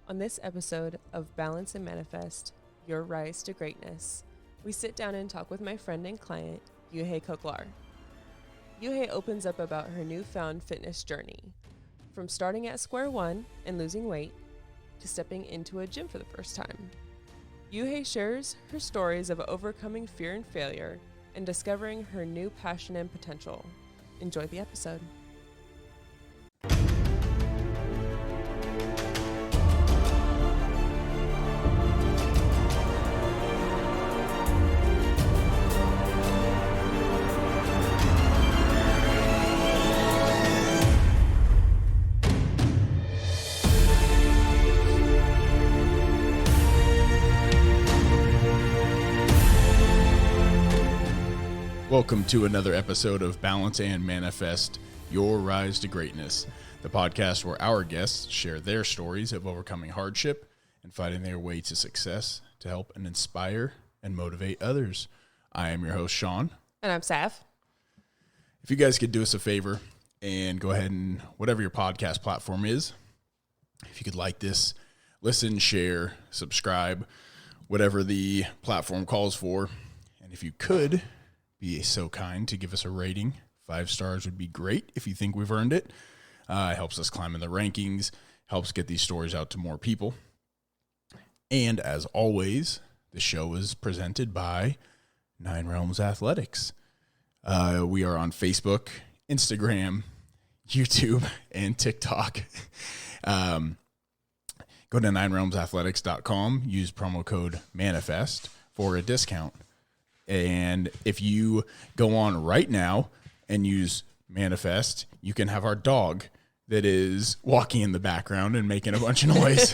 On this episode of Balance and Manifest, Your Rise to Greatness, we sit down and talk with my friend and client, Euge Cochlar. Euge opens up about her newfound fitness journey, from starting at square one and losing weight, to stepping into a gym for the first time. Euge shares her stories of overcoming fear and failure and discovering her new passion and potential. Enjoy the episode. Welcome to another episode of Balance and Manifest, Your Rise to Greatness, the podcast where our guests share their stories of overcoming hardship and fighting their way to success to help and inspire and motivate others. I am your host, Sean. And I'm Sav. If you guys could do us a favor and go ahead and whatever your podcast platform is, if you could like this, listen, share, subscribe, whatever the platform calls for. And if you could be so kind to give us a rating. 5 stars would be great if you think we've earned it. It helps us climb in the rankings, helps get these stories out to more people. And as always, the show is presented by Nine Realms Athletics. We are on Facebook, Instagram, YouTube, and TikTok. Go to ninerealmsathletics.com, use promo code MANIFEST for a discount. And if you go on right now and use Manifest, you can have our dog that is walking in the background and making a bunch of noise.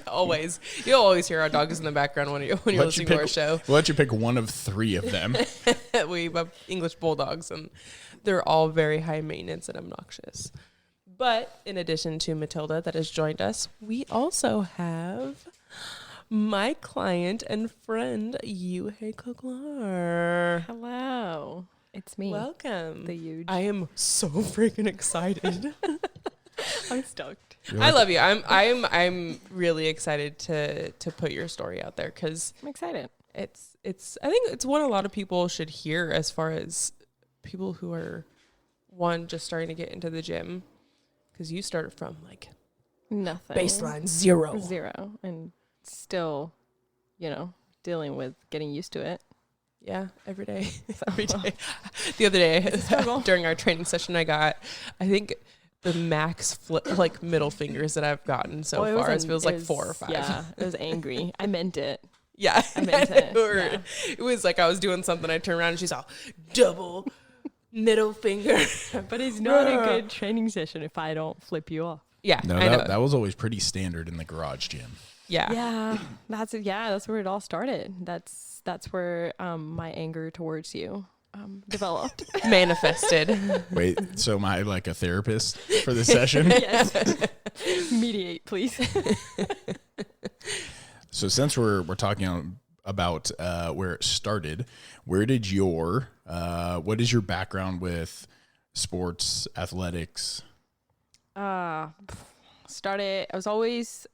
Always. You'll always hear our dogs in the background when you're listening to our show. We'll let you pick one of 3 of them. We have English bulldogs, and they're all very high maintenance and obnoxious. But in addition to Matilda that has joined us, we also have my client and friend, Euge Cochlar. Hello. It's me. Welcome. The Euge. I am so freaking excited. I'm stoked. I love you. I'm really excited to put your story out there because I'm excited. It's I think it's one a lot of people should hear as far as people who are just starting to get into the gym, because you started from like Nothing. baseline zero and still, dealing with getting used to it. Yeah, every day. Every day. The other day during our training session, I think the max middle fingers that I've gotten so far. It feels like 4 or 5. Yeah, it was angry. I meant it. Yeah, I meant it. Yeah. It was like I was doing something. I turned around and she's all double middle finger. But it's not a good training session if I don't flip you off. Yeah, No, I know. that was always pretty standard in the garage gym. Yeah. That's where it all started. That's where my anger towards you developed. Manifested. Wait, so am I like a therapist for this session? Yes. Mediate, please. So since we're talking about where it started, what is your background with sports, athletics? I was always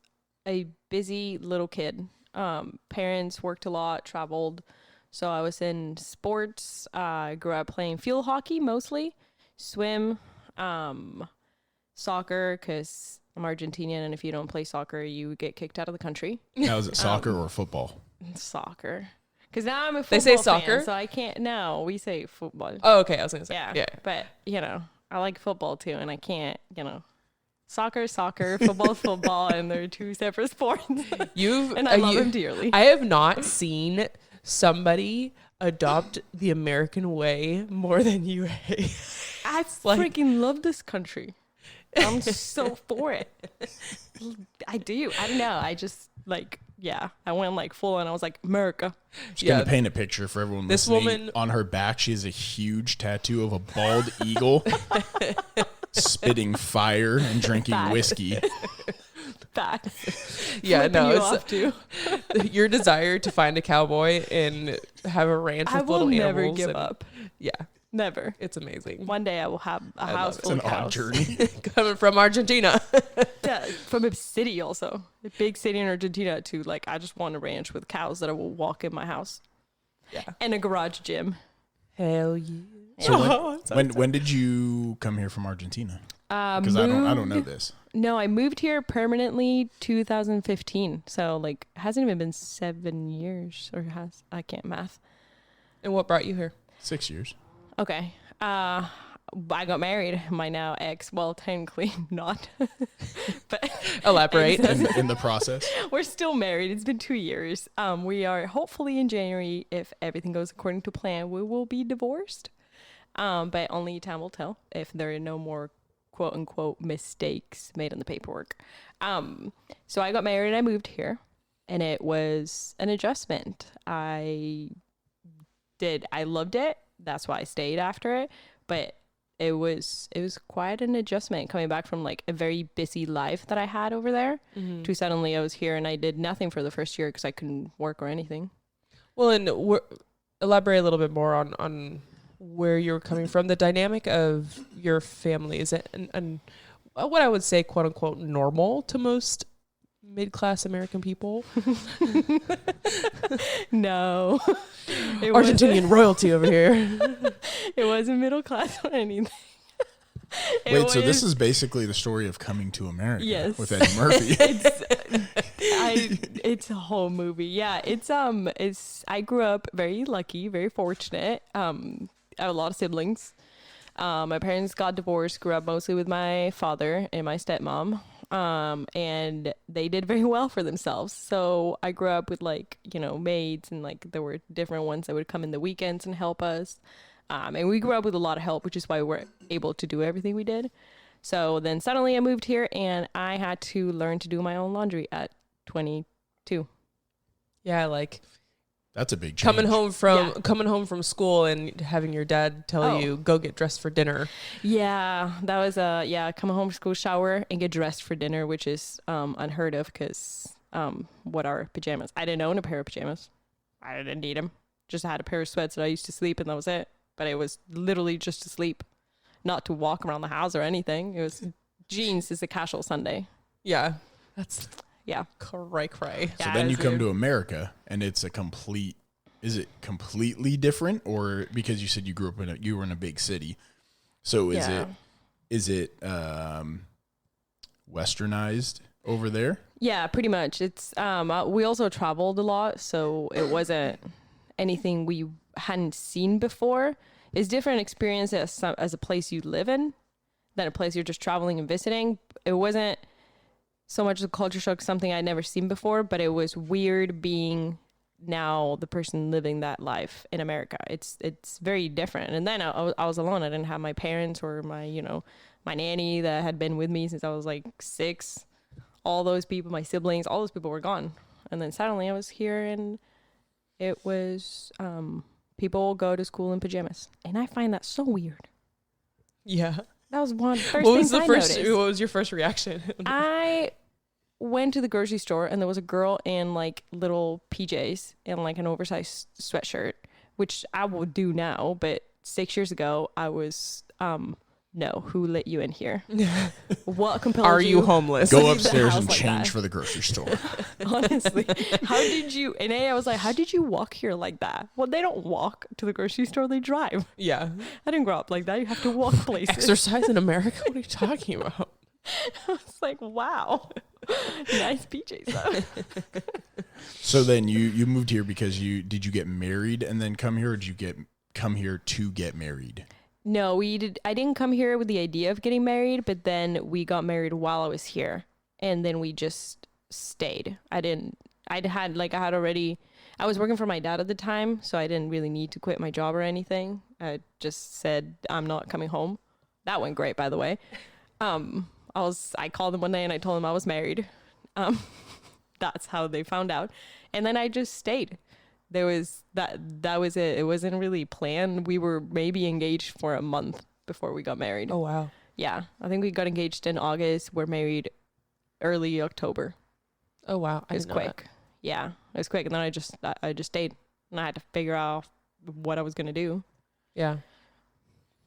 a busy little kid. Parents worked a lot, traveled. So I was in sports. I grew up playing field hockey mostly, swim, soccer, because I'm Argentinian, and if you don't play soccer, you get kicked out of the country. Now, is it soccer or football? Soccer. Because now I'm a football They say fan, soccer? so I can't. No, we say football. Oh, okay. I was gonna say. Yeah. But, I like football too, and I can't, soccer, football, football, and they're 2 separate sports. And I love them dearly. I have not seen somebody adopt the American way more than you. I freaking love this country. I'm so for it. I do. I don't know. I just I went full and I was like, America. Just gonna paint a picture for everyone This listening. woman, On her back, she has a huge tattoo of a bald eagle spitting fire and drinking whiskey. Facts. yeah, Flipping no, you it's off too. your desire to find a cowboy and have a ranch with little animals. I will never give up. Yeah. Never. It's amazing. One day I will have a house full of It's an odd cows. journey. Coming from Argentina. Yeah, from a city also. A big city in Argentina to like, I just want a ranch with cows that I will walk in my house. Yeah. And a garage gym. Hell yeah. So when did you come here from Argentina? Because I don't know this. No, I moved here permanently 2015. So like, hasn't even been 7 years I can't math. And what brought you here? 6 years. Okay. I got married. My now ex. Well, technically not. But Elaborate. In the process. we're still married. It's been 2 years. We are hopefully in January, if everything goes according to plan, we will be divorced. But only time will tell if there are no more quote unquote mistakes made on the paperwork. So I got married and I moved here, and it was an adjustment. I loved it. That's why I stayed after it. But it was quite an adjustment coming back from like a very busy life that I had over there to suddenly I was here and I did nothing for the first year because I couldn't work or anything. Well, and elaborate a little bit more on where you're coming from, the dynamic of your family. Is it and what I would say, quote unquote, normal to most mid-class American people? No. Argentinian royalty over here. It wasn't middle class or anything. So this is basically the story of coming to America. Yes. With Eddie Murphy. It's a whole movie. Yeah, I grew up very lucky, very fortunate. I have a lot of siblings. My parents got divorced, grew up mostly with my father and my stepmom. And they did very well for themselves. So I grew up with like, maids, and like there were different ones that would come in the weekends and help us. And we grew up with a lot of help, which is why we were able to do everything we did. So then suddenly I moved here and I had to learn to do my own laundry at 22. Yeah, like That's a big change. coming home from school and having your dad tell you go get dressed for dinner. Yeah, that was come home from school, shower, and get dressed for dinner, which is unheard of because what are pajamas? I didn't own a pair of pajamas. I didn't need them. Just had a pair of sweats that I used to sleep, and that was it. But it was literally just to sleep, not to walk around the house or anything. It was jeans is a casual Sunday. Yeah, that's cray. So then you come to America, and it's is it completely different, or because you said you grew up you were in a big city, so is it westernized over there? Yeah, pretty much. It's we also traveled a lot, so it wasn't anything we hadn't seen before. It's different experience as a place you live in than a place you're just traveling and visiting. It wasn't so much a culture shock, something I'd never seen before, but it was weird being now the person living that life in America. It's very different. And then I was alone. I didn't have my parents or my my nanny that had been with me since I was like 6. All those people, my siblings, all those people were gone. And then suddenly I was here, and it was people go to school in pajamas, and I find that so weird. Yeah, that was one first. What was your first reaction? I went to the grocery store, and there was a girl in like little PJs and like an oversized sweatshirt, which I will do now, but 6 years ago I was no, who let you in here? What compelled you? Are you homeless? Go upstairs and change for the grocery store. Honestly, how did you? And I was like, how did you walk here like that? Well, they don't walk to the grocery store; they drive. Yeah, I didn't grow up like that. You have to walk places. Exercise in America? What are you talking about? I was like, wow, nice PJs though. So then you moved here because did you get married and then come here, or did you come here to get married? No, I didn't come here with the idea of getting married, but then we got married while I was here, and then we just stayed. I was working for my dad at the time, so I didn't really need to quit my job or anything. I just said, I'm not coming home. That went great, by the way. I called them one day and I told them I was married. That's how they found out. And then I just stayed. That was it. It wasn't really planned. We were maybe engaged for a month before we got married. Oh, wow. Yeah. I think we got engaged in August. We're married early October. Oh, wow. It was quick. Yeah. It was quick. And then I just stayed, and I had to figure out what I was going to do. Yeah.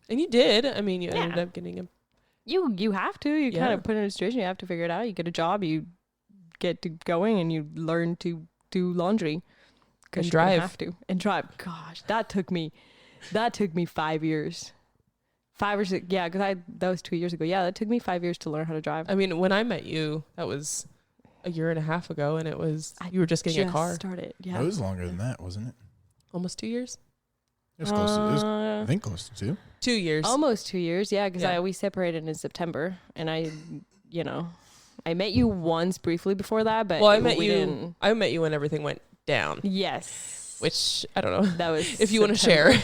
And you did. I mean, you ended up getting a... You have to. You kind Yeah. of put in a situation. You have to figure it out. You get a job. You get to going, and you learn to do laundry. And You drive. have to. And drive. Gosh, that took me 5 years. 5 or 6. Yeah, because that was 2 years ago. Yeah, that took me 5 years to learn how to drive. I mean, when I met you, that was a year and a half ago, and you were just getting a car. Started. Yeah. It was longer than that, wasn't it? Almost 2 years. It was close. I think close to 2. 2 years. Almost 2 years. Yeah, because Yeah. we separated in September, and I met you once briefly before that, but Well, I met didn't. you when everything went down. Yes. Which I don't know. That was If you want to share.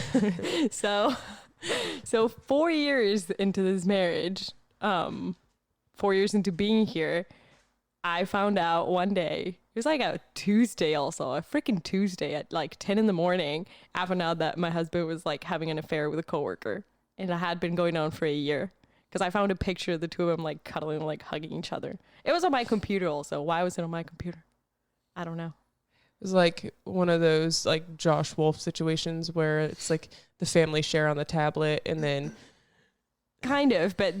So 4 years into this marriage, 4 years into being here, I found out one day, it was like a Tuesday also, a freaking Tuesday at like 10 in the morning, I found out that my husband was like having an affair with a coworker, and it had been going on for a year. Because I found a picture of the two of them like cuddling, like hugging each other. It was on my computer also. Why was it on my computer? I don't know. It was like one of those like Josh Wolf situations where it's like the family share on the tablet, and then Kind of, but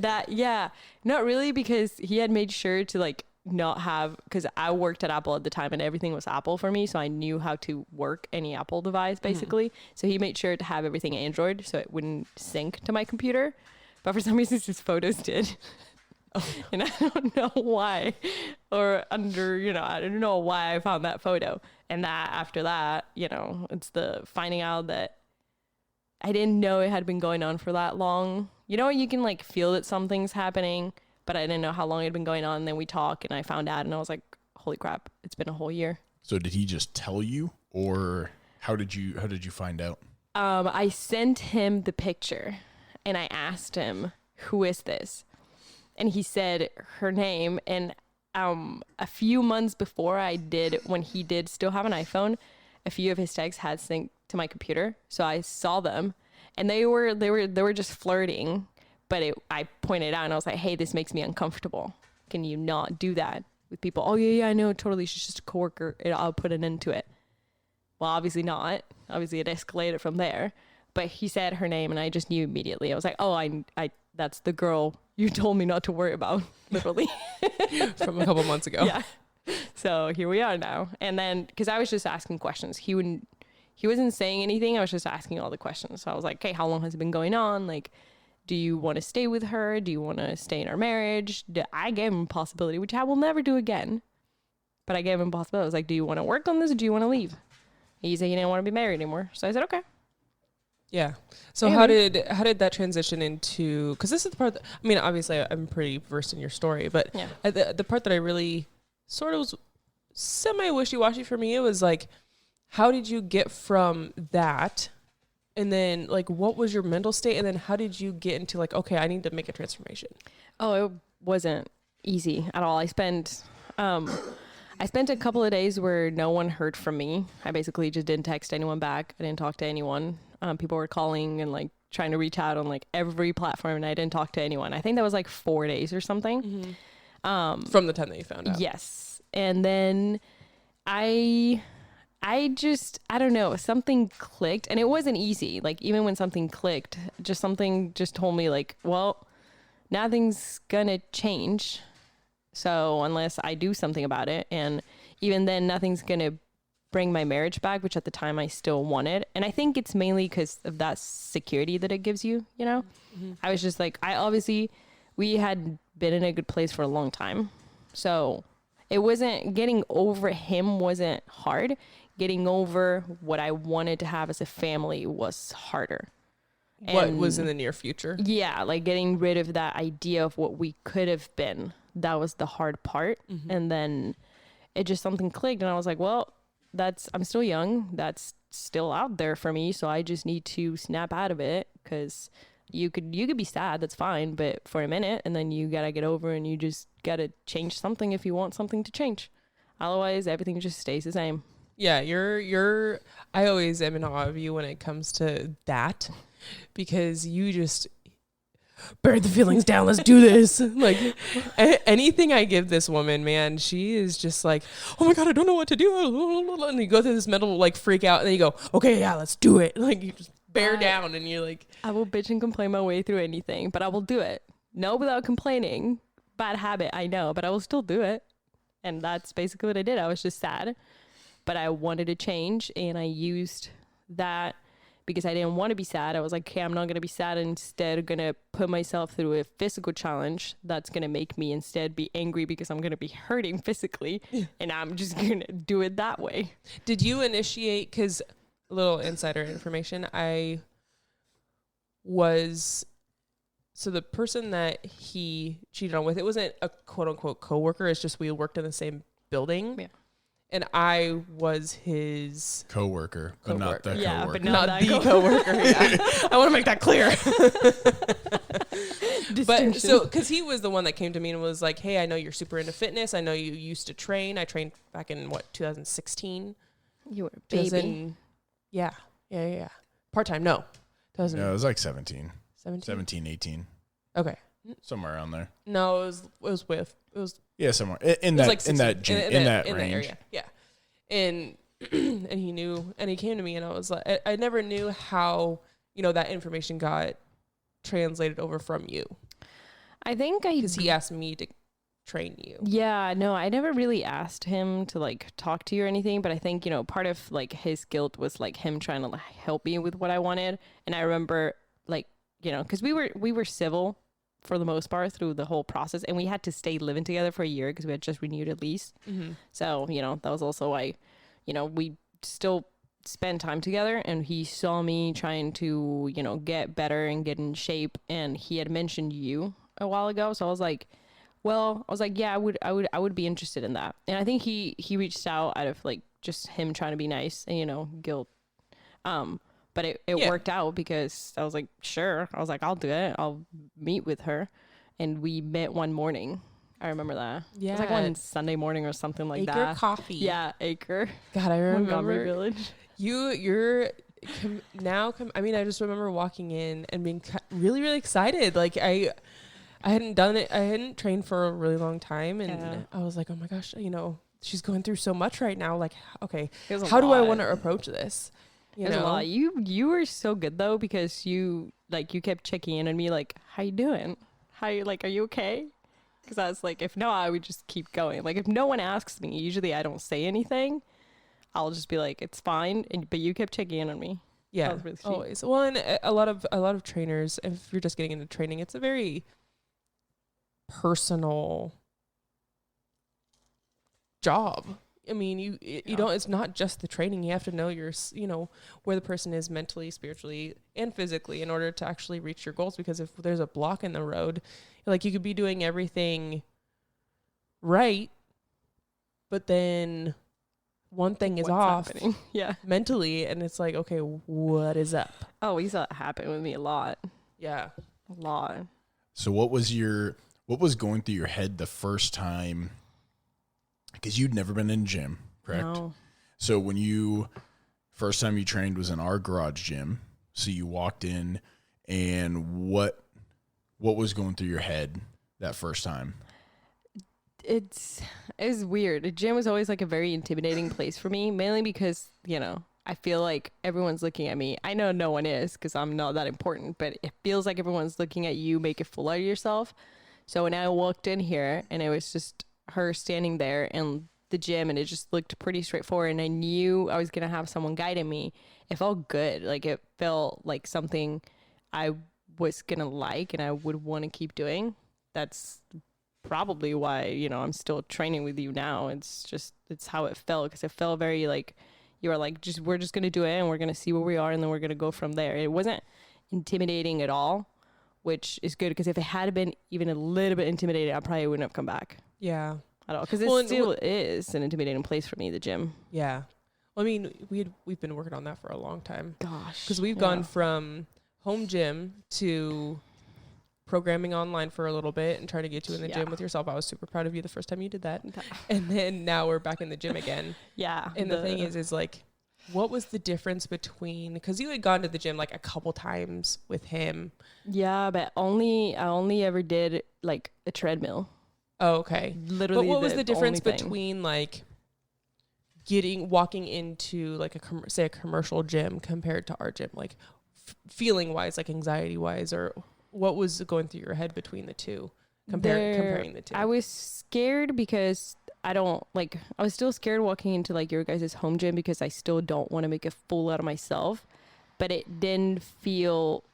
not really, because he had made sure to like not have, because I worked at Apple at the time and everything was Apple for me, so I knew how to work any Apple device basically. So he made sure to have everything Android so it wouldn't sync to my computer, but for some reason his photos did. And I don't know why, or I don't know why I found that photo. And that after that, it's the finding out that I didn't know it had been going on for that long. You can like feel that something's happening, but I didn't know how long it had been going on. And then we talk and I found out, and I was like, holy crap, it's been a whole year. So did he just tell you, or how did you find out? I sent him the picture and I asked him, who is this? And he said her name. And a few months before when he did still have an iPhone, a few of his texts had synced to my computer. So I saw them, and they were just flirting. But I pointed out and I was like, hey, this makes me uncomfortable. Can you not do that with people? Oh yeah, I know, totally. She's just a coworker. I'll put an end to it. Well, obviously not. Obviously it escalated from there. But he said her name and I just knew immediately. I was like, oh, I that's the girl you told me not to worry about, literally. from a couple months ago. Yeah. So here we are now. And then, because I was just asking questions, he wasn't saying anything. I was just asking all the questions. So I was like, okay, how long has it been going on? Like, do you want to stay with her? Do you want to stay in our marriage? I gave him a possibility, which I will never do again. But I gave him a possibility. I was like, do you want to work on this, or do you want to leave? He said he didn't want to be married anymore. So I said, okay. Yeah. So how did that transition into, because this is the part that, I mean, obviously I'm pretty versed in your story, but Yeah. the part that I really sort of was semi wishy-washy for me, it was like, how did you get from that? And then like, what was your mental state? And then how did you get into like, okay, I need to make a transformation? Oh, it wasn't easy at all. I spent a couple of days where no one heard from me. I basically just didn't text anyone back. I didn't talk to anyone. People were calling and like trying to reach out on like every platform, and I didn't talk to anyone. I think that was like 4 days or something. From the time that you found out. Yes. And then I don't know, something clicked, and it wasn't easy. Like even when something clicked, something told me like, well, nothing's gonna change. So unless I do something about it, and even then nothing's gonna bring my marriage back, which at the time I still wanted. And I think it's mainly because of that security that it gives you, I was just like, we had been in a good place for a long time. So it wasn't, getting over him wasn't hard. Getting over what I wanted to have as a family was harder. What was in the near future? Yeah, like getting rid of that idea of what we could have been. That was the hard part. And then it just, something clicked, and I was like, well, I'm still young. That's still out there for me. So I just need to snap out of it, because you could be sad. That's fine. But for a minute, and then you got to get over, and you just got to change something if you want something to change. Otherwise, everything just stays the same. Yeah, I always am in awe of you when it comes to that, because you just bury the feelings down. Let's do this. Like anything I give this woman, man, she is just like, oh my God, I don't know what to do. And you go through this mental like freak out, and then you go, okay, yeah, let's do it. Like you just bear down and you're like, I will bitch and complain my way through anything, but I will do it. No, without complaining. Bad habit, I know, but I will still do it. And that's basically what I did. I was just sad, but I wanted to change, and I used that because I didn't want to be sad. I was like, okay, I'm not going to be sad. Instead, going to put myself through a physical challenge that's going to make me instead be angry because I'm going to be hurting physically, and I'm just going to do it that way. Did you initiate, because a little insider information, so the person that he cheated on with, it wasn't a quote unquote coworker. It's just we worked in the same building. Yeah. And I was his coworker, but not the Yeah, coworker. but not the coworker. Yeah. I want to make that clear. But so, because he was the one that came to me and was like, hey, I know you're super into fitness. I know you used to train. I trained back in 2016. You were a baby. Yeah. Part-time, no. No, it was like 17, 17? 18, Okay. somewhere around there. No, it was Yeah, somewhere in that, like 16, in that range. that area. Yeah. And and he knew, and he came to me, and I was like, I never knew how, that information got translated over from you. I think because he asked me to train you. Yeah, no, I never really asked him to like talk to you or anything, but I think, part of like his guilt was like him trying to like, help me with what I wanted. And I remember like, because we were civil for the most part through the whole process, and we had to stay living together for a year because we had just renewed a lease. Mm-hmm. So, that was also why, we still spend time together, and he saw me trying to, get better and get in shape, and he had mentioned you a while ago. So I was like, yeah, I would be interested in that. And I think he reached out out of like just him trying to be nice and, guilt. But it worked out because I was like, sure. I was like, I'll do it. I'll meet with her. And we met one morning. I remember that. Yeah. It was like one Sunday morning or something like that. Acre Coffee. Yeah, Acre. God, I remember. Montgomery Village. I mean, I just remember walking in and being really, really excited. Like I hadn't done it. I hadn't trained for a really long time. And I was like, oh my gosh, she's going through so much right now. Like, okay, how do I want to approach this? There's a lot. You were so good though, because you kept checking in on me like, how you doing? Are you okay? Because I was like, if no, I would just keep going. Like if no one asks me, usually I don't say anything. I'll just be like, it's fine. But you kept checking in on me. Yeah, that was really sweet. Always. Well, and a lot of trainers, if you're just getting into training, it's a very personal job. I mean, you don't, it's not just the training. You have to know where the person is mentally, spiritually, and physically in order to actually reach your goals. Because if there's a block in the road, like you could be doing everything right, but then one thing is off mentally, and it's like, okay, what is up? Oh, we saw it happen with me a lot. Yeah. A lot. So what was going through your head the first time? Because you'd never been in a gym, correct? No. So when first time you trained was in our garage gym. So you walked in, and what was going through your head that first time? It's weird. The gym was always like a very intimidating place for me, mainly because, I feel like everyone's looking at me. I know no one is because I'm not that important, but it feels like everyone's looking at you, make a fool out of yourself. So when I walked in here and it was just her standing there in the gym, and it just looked pretty straightforward, and I knew I was going to have someone guiding me, it felt good. Like it felt like something I was going to like and I would want to keep doing. That's probably why, I'm still training with you now. It's how it felt, because it felt very like you were like, we're just going to do it and we're going to see where we are and then we're going to go from there. It wasn't intimidating at all, which is good, because if it had been even a little bit intimidating, I probably wouldn't have come back. Yeah. At all, because it still is an intimidating place for me, the gym. Yeah. Well, I mean, we've been working on that for a long time. Gosh. Because we've gone from home gym to programming online for a little bit and trying to get you in the gym with yourself. I was super proud of you the first time you did that. And then now we're back in the gym again. Yeah. And the thing is like, what was the difference between, because you had gone to the gym like a couple times with him. Yeah, but I only ever did like a treadmill. Oh, okay. Literally. But what was the difference between like walking into like a commercial gym compared to our gym? Like feeling wise, like anxiety wise, or what was going through your head between the two, comparing the two? I was scared because I was still scared walking into like your guys' home gym because I still don't want to make a fool out of myself, but I didn't feel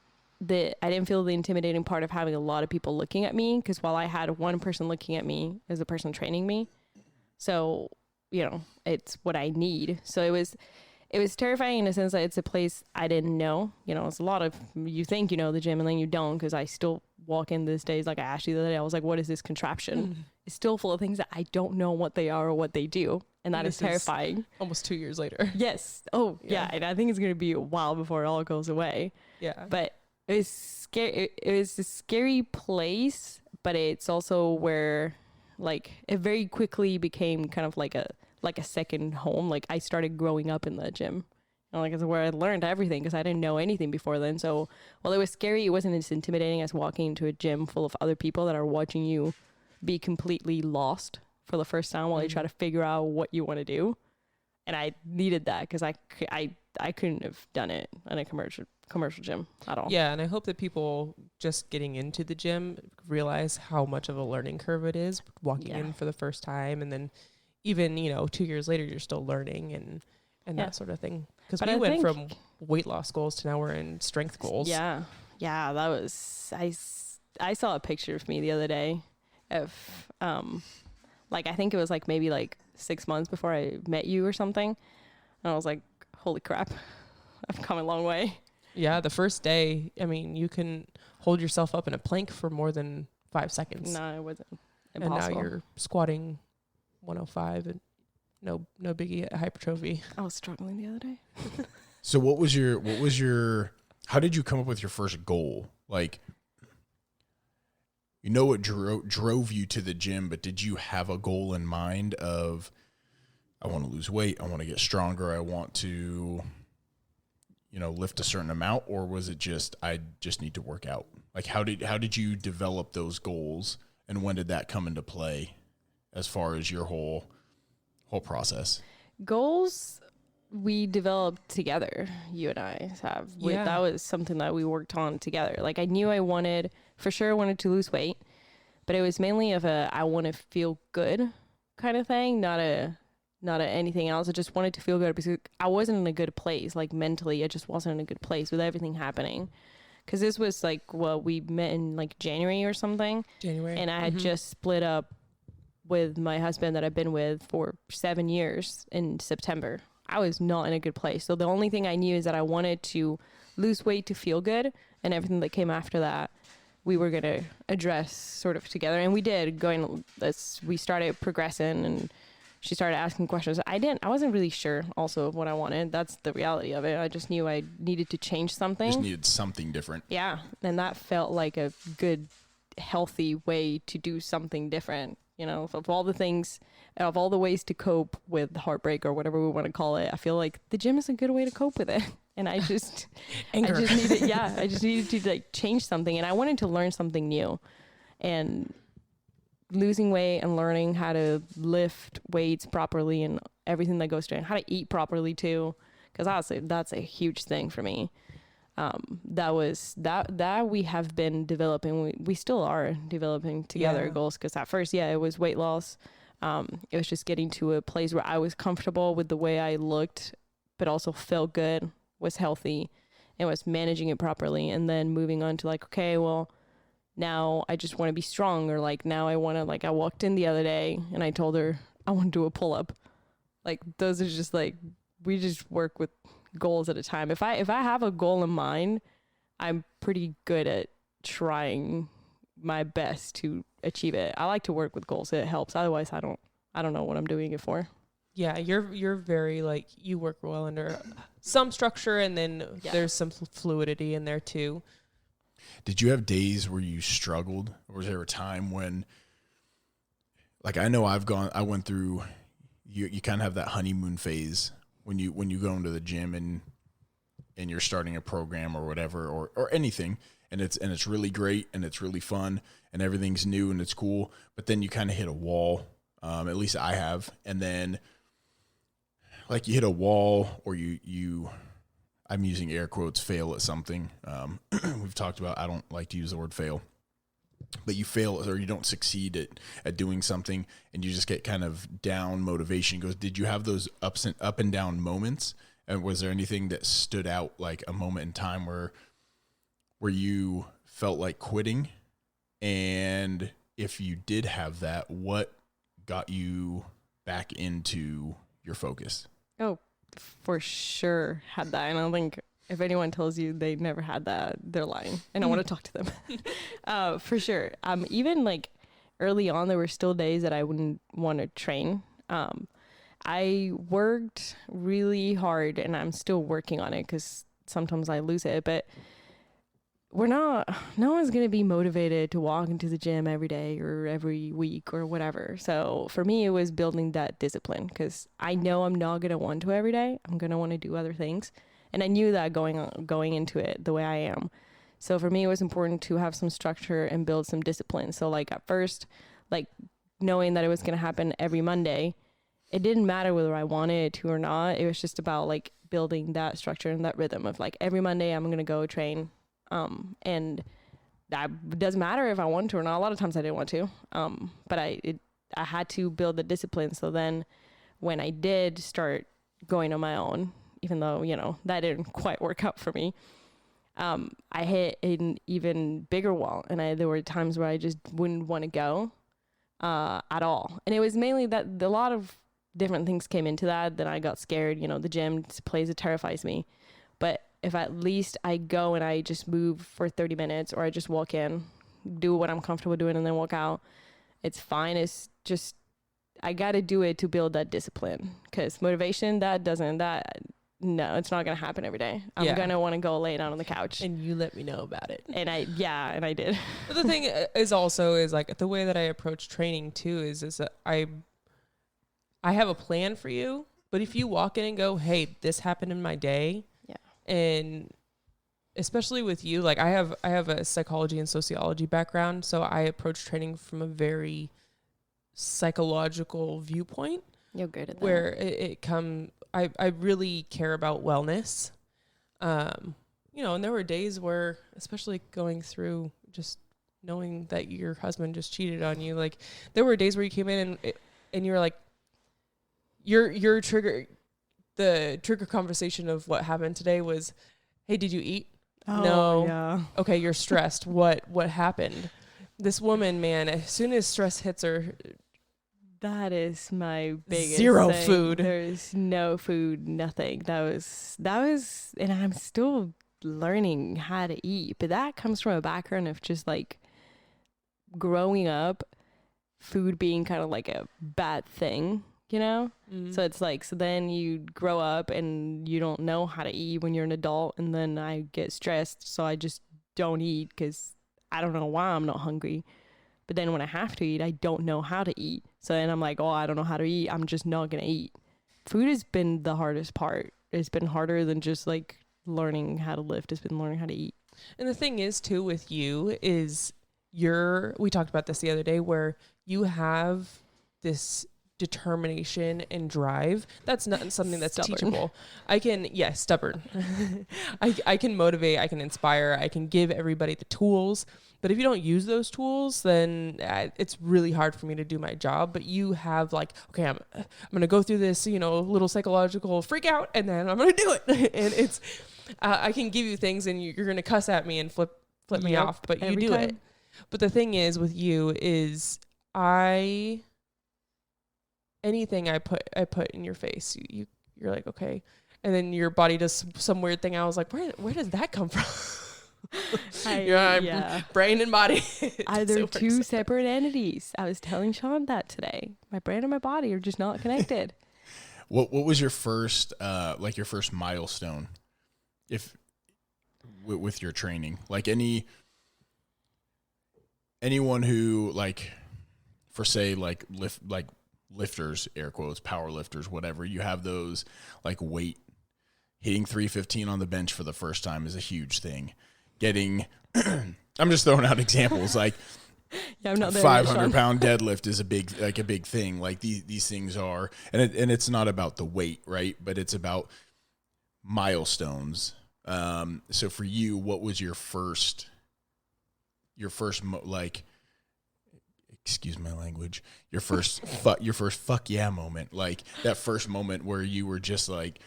the intimidating part of having a lot of people looking at me, because while I had one person looking at me as the person training me, so it's what I need. So it was terrifying in a sense that it's a place I didn't know. It's a lot of, you think you know the gym and then you don't, because I still walk in these days. Like I asked you the other day, I was like, what is this contraption? It's still full of things that I don't know what they are or what they do. And that is terrifying. Almost 2 years later. Yes. Oh, yeah. And I think it's going to be a while before it all goes away. Yeah. But it was scary. It was a scary place, but it's also where like it very quickly became kind of like a second home. Like I started growing up in the gym. Like it's where I learned everything, because I didn't know anything before then. So while it was scary, it wasn't as intimidating as walking into a gym full of other people that are watching you be completely lost for the first time while you try to figure out what you want to do. And I needed that, because I couldn't have done it in a commercial gym at all. Yeah, and I hope that people just getting into the gym realize how much of a learning curve it is walking in for the first time, and then even 2 years later you're still learning and that sort of thing. Because we went from weight loss goals to now we're in strength goals. Yeah, that was I saw a picture of me the other day of like I think it was like maybe like 6 months before I met you or something, and I was like, holy crap, I've come a long way. Yeah, the first day, I mean, you can hold yourself up in a plank for more than 5 seconds. No, it wasn't impossible. And now you're squatting 105 and no biggie at hypertrophy. I was struggling the other day. So how did you come up with your first goal? Like, what drove you to the gym, but did you have a goal in mind of, I want to lose weight, I want to get stronger, I want to, lift a certain amount, or was it just, I just need to work out? Like, how did you develop those goals, and when did that come into play as far as your whole process? Goals we developed together, you and I have. Yeah. That was something that we worked on together. Like I knew I wanted to lose weight, but it was mainly of I want to feel good kind of thing, not a anything else. I just wanted to feel good because I wasn't in a good place, like mentally. I just wasn't in a good place with everything happening. Because this was like, we met in like January or something. And I had just split up with my husband that I've been with for 7 years in September. I was not in a good place. So the only thing I knew is that I wanted to lose weight to feel good, and everything that came after that, we were going to address sort of together. And we did, we started progressing, and she started asking questions. I wasn't really sure also of what I wanted. That's the reality of it. I just knew I needed to change something. Just needed something different. Yeah. And that felt like a good, healthy way to do something different. Of all the things, of all the ways to cope with heartbreak or whatever we want to call it, I feel like the gym is a good way to cope with it. And I just, I just needed to like change something, and I wanted to learn something new. And losing weight and learning how to lift weights properly and everything that goes to it, and how to eat properly too, because honestly, that's a huge thing for me. That we have been developing. We still are developing together goals, because at first, it was weight loss. It was just getting to a place where I was comfortable with the way I looked, but also felt good, was healthy, and was managing it properly. And then moving on to like, okay, well, now I just want to be strong, or like now I want to, like I walked in the other day and I told her I want to do a pull-up. Like those are just like, we just work with goals at a time. If I have a goal in mind, I'm pretty good at trying my best to achieve it. I like to work with goals. It helps. Otherwise, I don't know what I'm doing it for. Yeah, you're very like, you work well under some structure, and then there's some fluidity in there too. Did you have days where you struggled, or was there a time when, like, I know I went through, you kind of have that honeymoon phase when you go into the gym and you're starting a program or whatever, or anything, and it's really great and it's really fun and everything's new and it's cool, but then you kind of hit a wall. At least I have. And then like you hit a wall, or I'm using air quotes, fail at something. We've talked about, I don't like to use the word fail, but you fail or you don't succeed at doing something and you just get kind of down, motivation goes. Did you have those up and down moments? And was there anything that stood out, like a moment in time where you felt like quitting? And if you did have that, what got you back into your focus? Oh, for sure had that. And I don't think if anyone tells you they never had that, they're lying. And I want to talk to them. For sure. Even like early on, there were still days that I wouldn't want to train. I worked really hard and I'm still working on it because sometimes I lose it, but no one's going to be motivated to walk into the gym every day or every week or whatever. So for me, it was building that discipline because I know I'm not going to want to every day. I'm going to want to do other things. And I knew that going into it the way I am. So for me, it was important to have some structure and build some discipline. So like at first, like knowing that it was going to happen every Monday, it didn't matter whether I wanted it to or not. It was just about like building that structure and that rhythm of like every Monday I'm going to go train. And that doesn't matter if I want to or not. A lot of times I didn't want to. But I had to build the discipline. So then when I did start going on my own, even though, that didn't quite work out for me, I hit an even bigger wall. And there were times where I just wouldn't want to go, at all. And it was mainly that a lot of different things came into that. Then I got scared, the gym place, it terrifies me. But if at least I go and I just move for 30 minutes or I just walk in, do what I'm comfortable doing and then walk out, it's fine. It's just, I got to do it to build that discipline because motivation, no, it's not going to happen every day. I'm going to want to go lay down on the couch. And you let me know about it. And I did. But the thing is also like the way that I approach training too is that I have a plan for you, but if you walk in and go, hey, this happened in my day. And especially with you, like I have a psychology and sociology background, so I approach training from a very psychological viewpoint. You're good at that. Where I really care about wellness. And there were days where, especially going through just knowing that your husband just cheated on you, like there were days where you came in and you were like, your trigger. The trigger conversation of what happened today was, hey, did you eat? Oh, no. Yeah. Okay, you're stressed. What happened? This woman, man, as soon as stress hits her, that is my biggest zero thing. Food. There's no food, nothing. That was, and I'm still learning how to eat, but that comes from a background of just like growing up, food being kind of like a bad thing. So it's like, so then you grow up and you don't know how to eat when you're an adult. And then I get stressed. So I just don't eat because I don't know why I'm not hungry. But then when I have to eat, I don't know how to eat. So then I'm like, oh, I don't know how to eat. I'm just not going to eat. Food has been the hardest part. It's been harder than just like learning how to lift. It's been learning how to eat. And the thing is too, with you is we talked about this the other day where you have this determination and drive. That's not something that's teachable. Stubborn. I can motivate, I can inspire, I can give everybody the tools, but if you don't use those tools, then it's really hard for me to do my job. But you have like, okay, I'm going to go through this, little psychological freak out, and then I'm going to do it. And it's, I can give you things and you're going to cuss at me and flip me off, but you do it. But the thing is with you is anything I put in your face, you're like, okay. And then your body does some weird thing. I was like, where does that come from? Brain and body. They're two separate entities. I was telling Sean that today. My brain and my body are just not connected. What was your first milestone with your training? Like anyone who like, for say like lifters, air quotes, power lifters, whatever, you have those like weight, hitting 315 on the bench for the first time is a huge thing. Getting, I'm just throwing out examples, like 500-pound deadlift is a big thing. Like these things are, and it's not about the weight, right? But it's about milestones. So for you, what was your first like, excuse my language, your first fuck yeah moment, like that first moment where you were just like,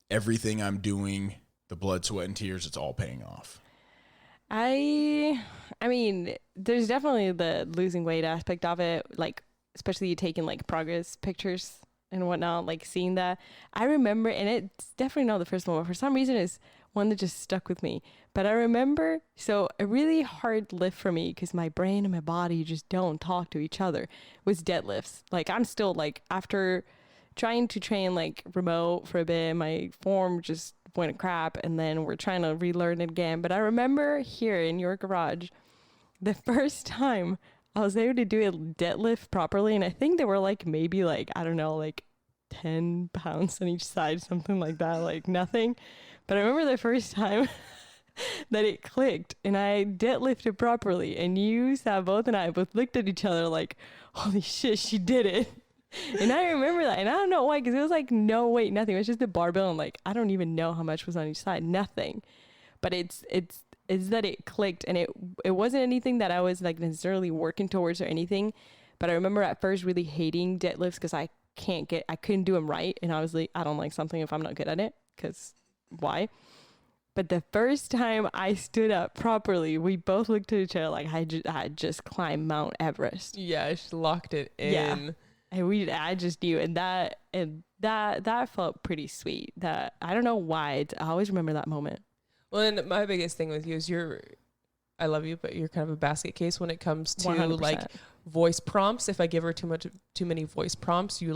everything I'm doing, the blood, sweat, and tears, it's all paying off? I mean, there's definitely the losing weight aspect of it, like especially you taking like progress pictures and whatnot, like seeing that. I remember, and it's definitely not the first one, but for some reason it's one that just stuck with me. But I remember, so a really hard lift for me, because my brain and my body just don't talk to each other, was deadlifts. Like I'm still like, after trying to train like remote for a bit, my form just went to crap, and then we're trying to relearn it again. But I remember here in your garage, the first time I was able to do a deadlift properly, and I think they were like maybe like, I don't know, like 10 pounds on each side, something like that, like nothing. But I remember the first time that it clicked and I deadlifted properly, and you, both and I both looked at each other like, holy shit, she did it. And I remember that, and I don't know why, because it was like no weight, nothing. It was just the barbell, and like I don't even know how much was on each side, nothing. But it's that it clicked, and it wasn't anything that I was like necessarily working towards or anything. But I remember at first really hating deadlifts because I couldn't do them right, and obviously I don't like something if I'm not good at it, because why? But the first time I stood up properly, we both looked at each other like I just climbed Mount Everest. Yeah, she locked it in. Yeah. And I just knew, and that felt pretty sweet. That, I don't know why, I always remember that moment. Well, and my biggest thing with you is I love you, but you're kind of a basket case when it comes to 100%. like voice prompts. If I give her too many voice prompts, you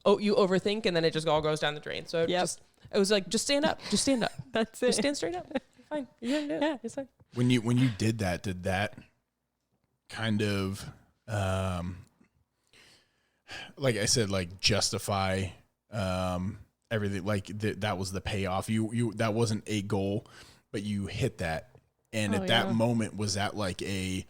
overthink, and then it just all goes down the drain. So it was like, just stand up. That's it. Just stand straight up. You're fine. You're gonna do it. Yeah, it's fine. When you did that kind of, like I said, like justify everything, like that was the payoff. You that wasn't a goal, but you hit that, and at that moment, was that like a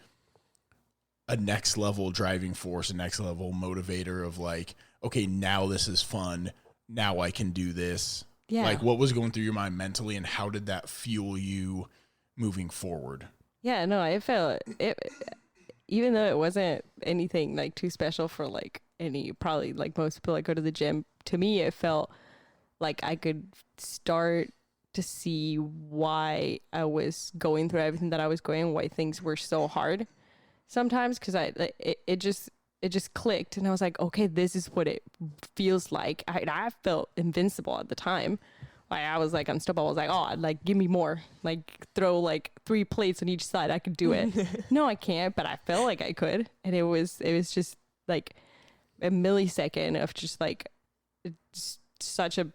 next level driving force, a next level motivator of like, okay, now this is fun, now I can do this. Yeah. Like, what was going through your mind mentally, and how did that fuel you moving forward? Yeah, no, I felt it, even though it wasn't anything like too special for like probably like most people that go to the gym. To me, it felt like I could start to see why I was going through everything that I was going, why things were so hard sometimes, because it just clicked, and I was like, okay, this is what it feels like. I felt invincible at the time. Like I was like unstoppable. I was like, oh, like give me more. Like throw like 3 plates on each side. I could do it. No, I can't, but I felt like I could, and it was just like a millisecond of just like such a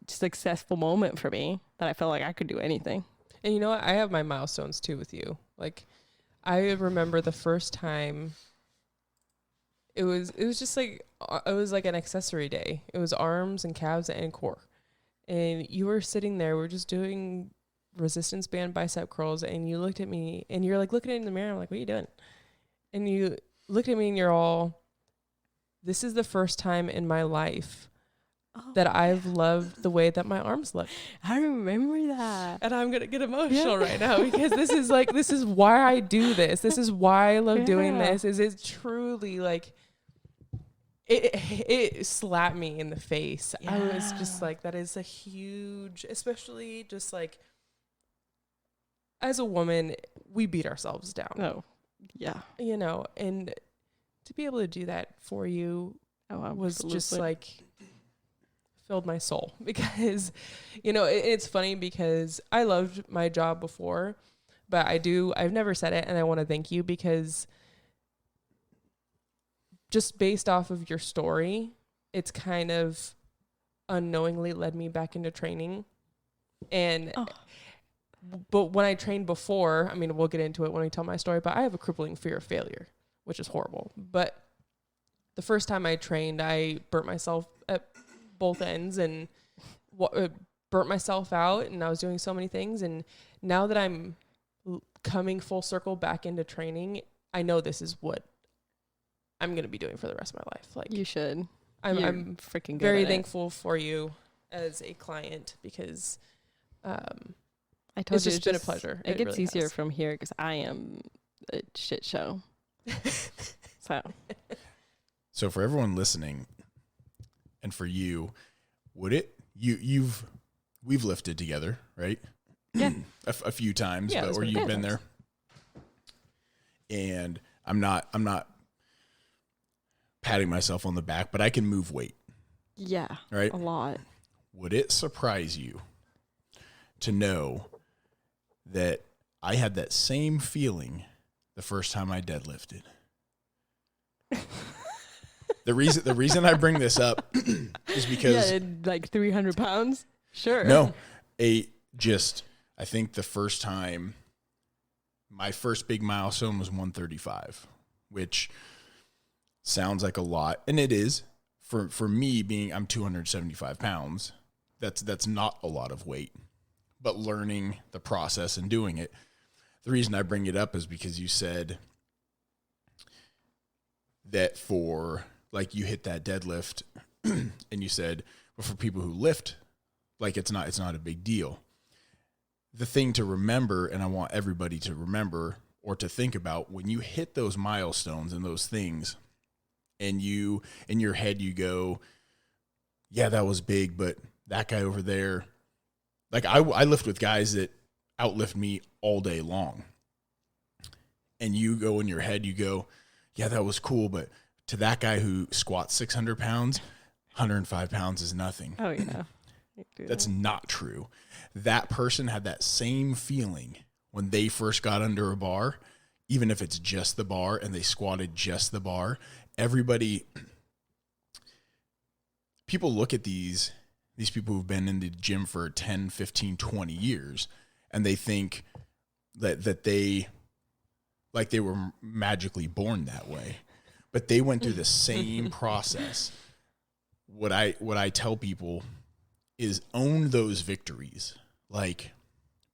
successful moment for me that I felt like I could do anything. And you know what? I have my milestones too with you. Like, I remember the first time. It was just like, it was like an accessory day. It was arms and calves and core. And you were sitting there, we're just doing resistance band bicep curls, and you looked at me, and you're like looking in the mirror. I'm like, what are you doing? And you looked at me, and you're all, this is the first time in my life that I've loved the way that my arms look. I remember that. And I'm going to get emotional right now, because this is why I do this. This is why I love doing this. Is it truly like, it slapped me in the face. Yeah. I was just like, that is a huge, especially just like, as a woman, we beat ourselves down. Oh, yeah. You know, and to be able to do that for you was just like, filled my soul, because, you know, it's funny because I loved my job before, but I've never said it, and I want to thank you, because just based off of your story, it's kind of unknowingly led me back into training. And but when I trained before, I mean, we'll get into it when I tell my story, but I have a crippling fear of failure, which is horrible. But the first time I trained, I burnt myself at both ends and burnt myself out, and I was doing so many things. And now that I'm coming full circle back into training, I know this is what I'm going to be doing for the rest of my life. Like, you should. I'm freaking good very thankful for you as a client because I told it's you just been a pleasure. It gets really easier has. from here because I am a shit show. So for everyone listening, and for you, would it we've lifted together, right? Yeah. a few times, Yeah, but, it's or been a you've few been times. there. And I'm not patting myself on the back, but I can move weight, Yeah. right? A lot. Would it surprise you to know that I had that same feeling the first time I deadlifted? The reason I bring this up is because like 300 pounds. Sure. no, I think the first time, my first big milestone was 135, which sounds like a lot, and it is for me. I'm 275 pounds. That's not a lot of weight, but learning the process and doing it. The reason I bring it up is because you said that for, like, you hit that deadlift and you said, well, for people who lift, like, it's not a big deal. The thing to remember, and I want everybody to remember or to think about, when you hit those milestones and those things, and you, in your head, you go, yeah, that was big, but that guy over there, like, I lift with guys that outlift me all day long. And you go in your head, you go, yeah, that was cool, but to that guy who squats 600 pounds, 105 pounds is nothing. Oh, yeah. That's not true. That person had that same feeling when they first got under a bar, even if it's just the bar and they squatted just the bar. People look at these people who've been in the gym for 10, 15, 20 years, and they think that they were magically born that way. But they went through the same process. What I tell people is own those victories. Like,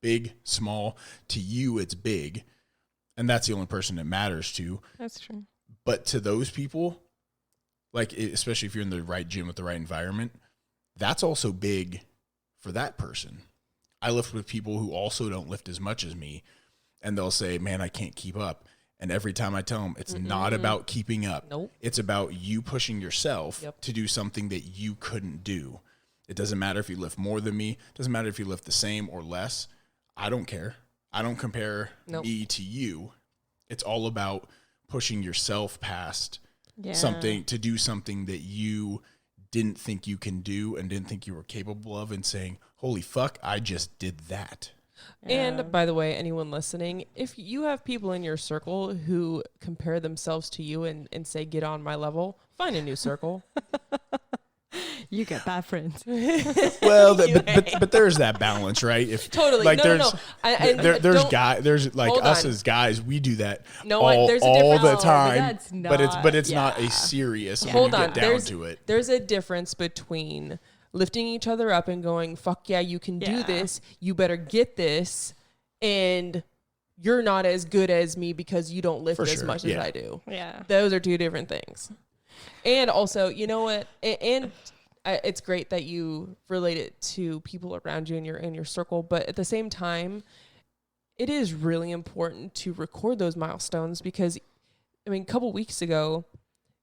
big, small, to you it's big, and that's the only person it matters to. That's true. But to those people, like, especially if you're in the right gym with the right environment, that's also big for that person. I lift with people who also don't lift as much as me, and they'll say, man, I can't keep up. And every time I tell them, it's not about keeping up. Nope. It's about you pushing yourself Yep. to do something that you couldn't do. It doesn't matter if you lift more than me. It doesn't matter if you lift the same or less. I don't care. I don't compare me to you. It's all about pushing yourself past something, to do something that you didn't think you can do and didn't think you were capable of, and saying, holy fuck, I just did that. And by the way, anyone listening, if you have people in your circle who compare themselves to you and say, get on my level, find a new circle. You get bad friends. Well, but there's that balance, right? If Totally. like No. There's like us on. as guys, we do that There's a all the difference. time. But it's not yeah. a serious. When Hold you on. get down to it. There's a difference between lifting each other up and going, fuck yeah, you can do this. You better get this. And you're not as good as me because you don't lift as much as I do. Yeah. Those are two different things. And also, you know what? It's great that you relate it to people around you in your circle, but at the same time, it is really important to record those milestones because, I mean, a couple weeks ago,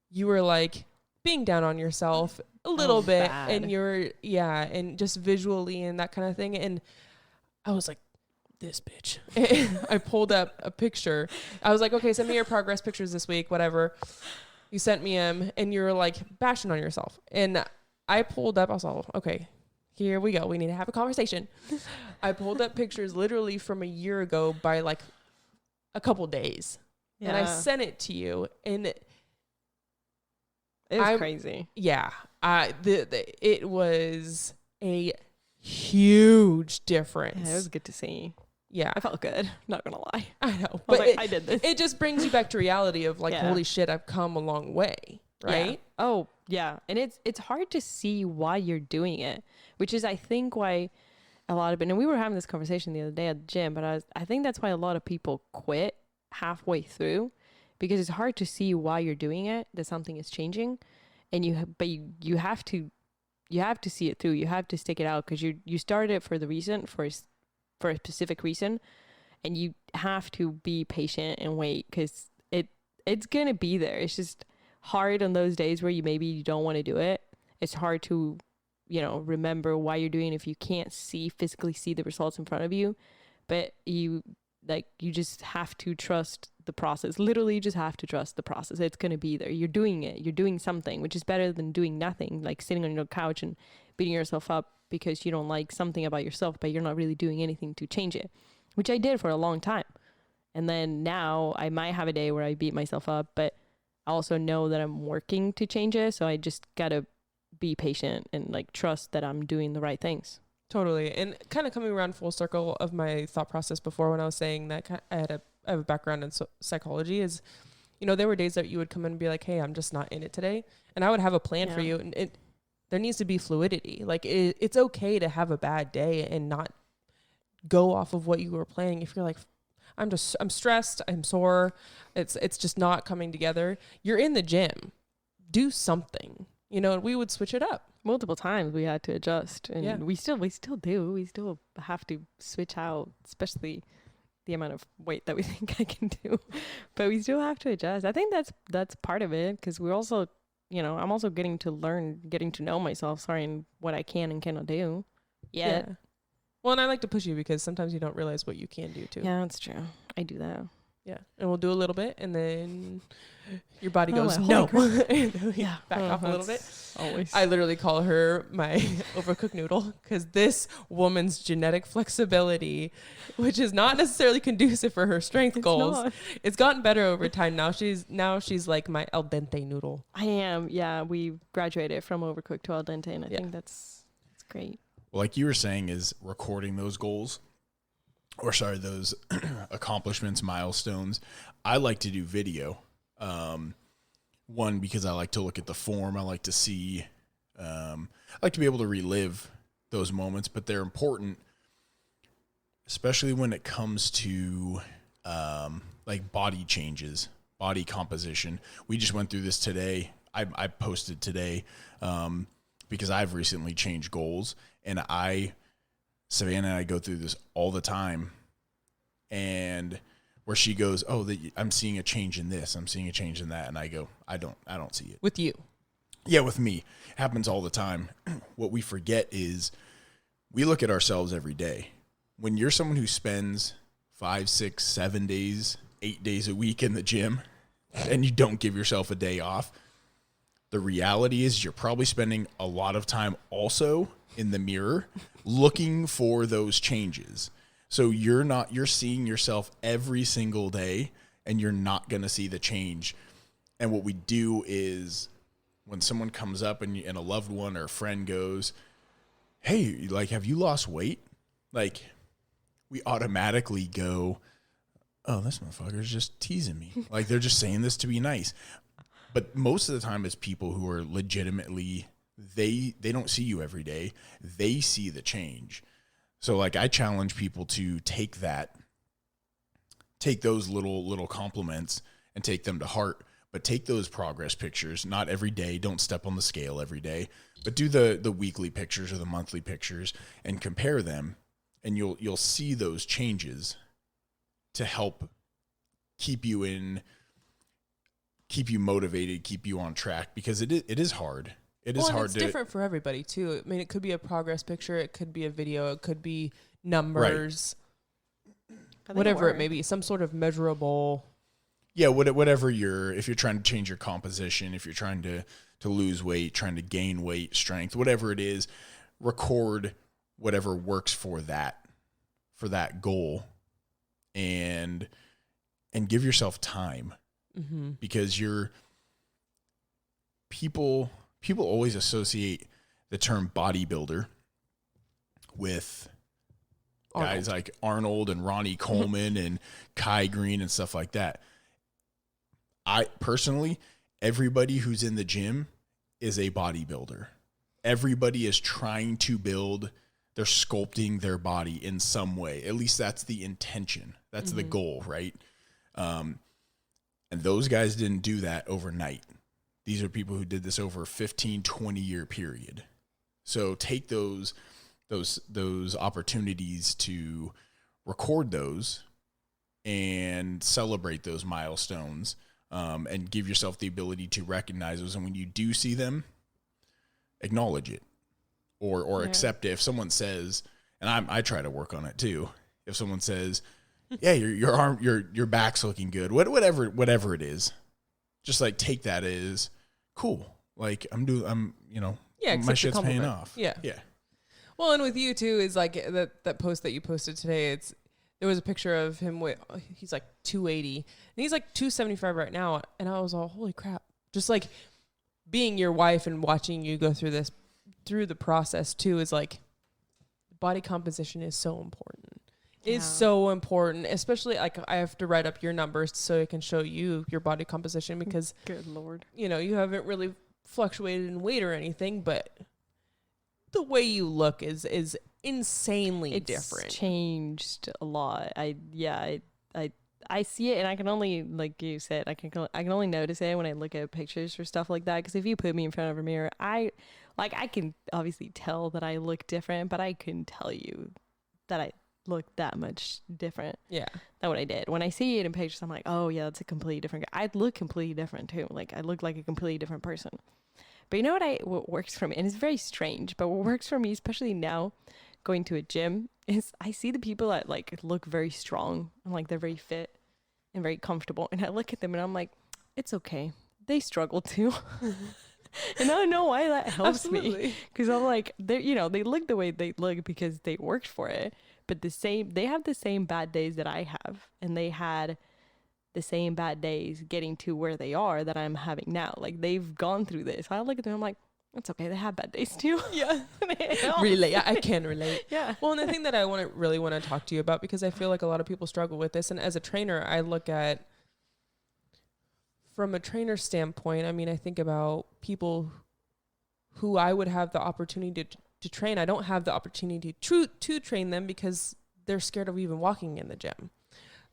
you were like being down on yourself a little bit, bad. and and just visually and that kind of thing. And I was like, this bitch. I pulled up a picture. I was like, okay, send me your progress pictures this week, whatever. You sent me them, and you were like bashing on yourself. And I pulled up, I was all, okay, here we go. We need to have a conversation. I pulled up pictures literally from a year ago by like a couple days. Yeah. And I sent it to you. And it was crazy. Yeah. It was a huge difference. Yeah, it was good to see. Yeah. I felt good. Not going to lie. I know. But I did this. It just brings you back to reality of like, holy shit, I've come a long way. Right? Yeah. Oh, yeah. And it's hard to see why you're doing it, which is, I think, why a lot of, and we were having this conversation the other day at the gym, but I think that's why a lot of people quit halfway through, because it's hard to see why you're doing it, that something is changing. And you have to have to see it through. You have to stick it out, because you started it for the reason, for a specific reason, and you have to be patient and wait, because it's gonna be there. It's just hard on those days where you don't want to do it. It's hard to, remember why you're doing it if you can't physically see the results in front of you. But you just have to trust the process. Literally, you just have to trust the process. It's going to be there. You're doing it. You're doing something, which is better than doing nothing, like sitting on your couch and beating yourself up because you don't like something about yourself, but you're not really doing anything to change it, which I did for a long time. And then now I might have a day where I beat myself up, but I also know that I'm working to change it. So I just got to be patient and like trust that I'm doing the right things. Totally. And kind of coming around full circle of my thought process before, when I was saying that I have a background in psychology, is, there were days that you would come in and be like, hey, I'm just not in it today. And I would have a plan for you. And there needs to be fluidity. Like it's okay to have a bad day and not go off of what you were planning. If you're like, I'm stressed, I'm sore, it's just not coming together. You're in the gym. Do something. We would switch it up. Multiple times we had to adjust, and we still do. We still have to switch out, especially the amount of weight that we think I can do. But we still have to adjust. I think that's part of it, because we're also, I'm also getting to know myself, and what I can and cannot do. Yeah. Well, and I like to push you, because sometimes you don't realize what you can do too. Yeah, that's true. I do that. Yeah. And we'll do a little bit, and then your body goes, no. Yeah. Back off a little bit. Always. I literally call her my overcooked noodle, because this woman's genetic flexibility, which is not necessarily conducive for her strength goals, it's gotten better over time. Now she's like my al dente noodle. I am. Yeah. We graduated from overcooked to al dente, and I think that's great. Well, like you were saying, is recording those goals, those accomplishments, milestones. I like to do video. One, because I like to look at the form. I like to see, I like to be able to relive those moments, but they're important, especially when it comes to, like body changes, body composition. We just went through this today. I posted today, because I've recently changed goals, and Savannah and I go through this all the time, and where she goes, I'm seeing a change in this, I'm seeing a change in that, and I go, I don't see it. With you? Yeah, with me. It happens all the time. What we forget is we look at ourselves every day. When you're someone who spends 5, 6, 7 days, 8 days a week in the gym, and you don't give yourself a day off, the reality is you're probably spending a lot of time also in the mirror looking for those changes. So you're seeing yourself every single day, and you're not going to see the change. And what we do is, when someone comes up and a loved one or a friend goes, hey, like, have you lost weight? Like, we automatically go, oh, this motherfucker's just teasing me. Like, they're just saying this to be nice. But most of the time it's people who are legitimately, they don't see you every day. They see the change. So like, I challenge people to take those little compliments and take them to heart, but take those progress pictures, not every day. Don't step on the scale every day, but do the weekly pictures or the monthly pictures and compare them, and you'll see those changes to help keep you motivated, keep you on track, because it is hard. It's different for everybody too. I mean, it could be a progress picture, it could be a video, it could be numbers, right. Whatever it may be, some sort of measurable. Yeah, whatever if you're trying to change your composition, if you're trying to lose weight, trying to gain weight, strength, whatever it is, record whatever works for that goal, and give yourself time. Mm-hmm. Because people always associate the term bodybuilder with guys like Arnold and Ronnie Coleman and Kai Green and stuff like that. I personally, everybody who's in the gym is a bodybuilder. Everybody is trying to build, they're sculpting their body in some way. At least that's the intention. That's the goal, right? And those guys didn't do that overnight. These are people who did this over a 15, 20-year period. So take those opportunities to record those and celebrate those milestones, and give yourself the ability to recognize those. And when you do see them, acknowledge it or accept it. If someone says, and I try to work on it too. If someone says, yeah, your arm, your back's looking good, whatever it is, just like take that as cool. Like my shit's paying off. Yeah. Yeah. Well, and with you too is like that post that you posted today. There was a picture of him he's like 280 and he's like 275 right now. And I was all, holy crap. Just like being your wife and watching you go through the process too is like body composition is so important. It's so important, especially like I have to write up your numbers so I can show you your body composition because good Lord, you haven't really fluctuated in weight or anything, but the way you look is insanely different. It's changed a lot. I see it, and I can only, like you said, I can only notice it when I look at pictures or stuff like that. Because if you put me in front of a mirror, I can obviously tell that I look different, but I couldn't tell you that I look that much different. Yeah, than what I did. When I see it in pictures, I'm like, oh yeah, that's a completely different guy. I look completely different too. Like I look like a completely different person. But you know what works for me, and it's very strange, but what works for me, especially now, going to a gym, is I see the people that like look very strong and like they're very fit and very comfortable, and I look at them and I'm like, it's okay, they struggle too. And I don't know why that helps me, because I'm like, they look the way they look because they worked for it, but they have the same bad days that I have, and they had the same bad days getting to where they are that I'm having now. Like they've gone through this. I look at them, I'm like, it's okay, they have bad days too. Yeah. Relate. I can relate. Yeah. Well, and the thing that I really want to talk to you about, because I feel like a lot of people struggle with this, and as a trainer, I look at, from a trainer standpoint, I mean, I think about people who I would have the opportunity to train. I don't have the opportunity to train them because they're scared of even walking in the gym.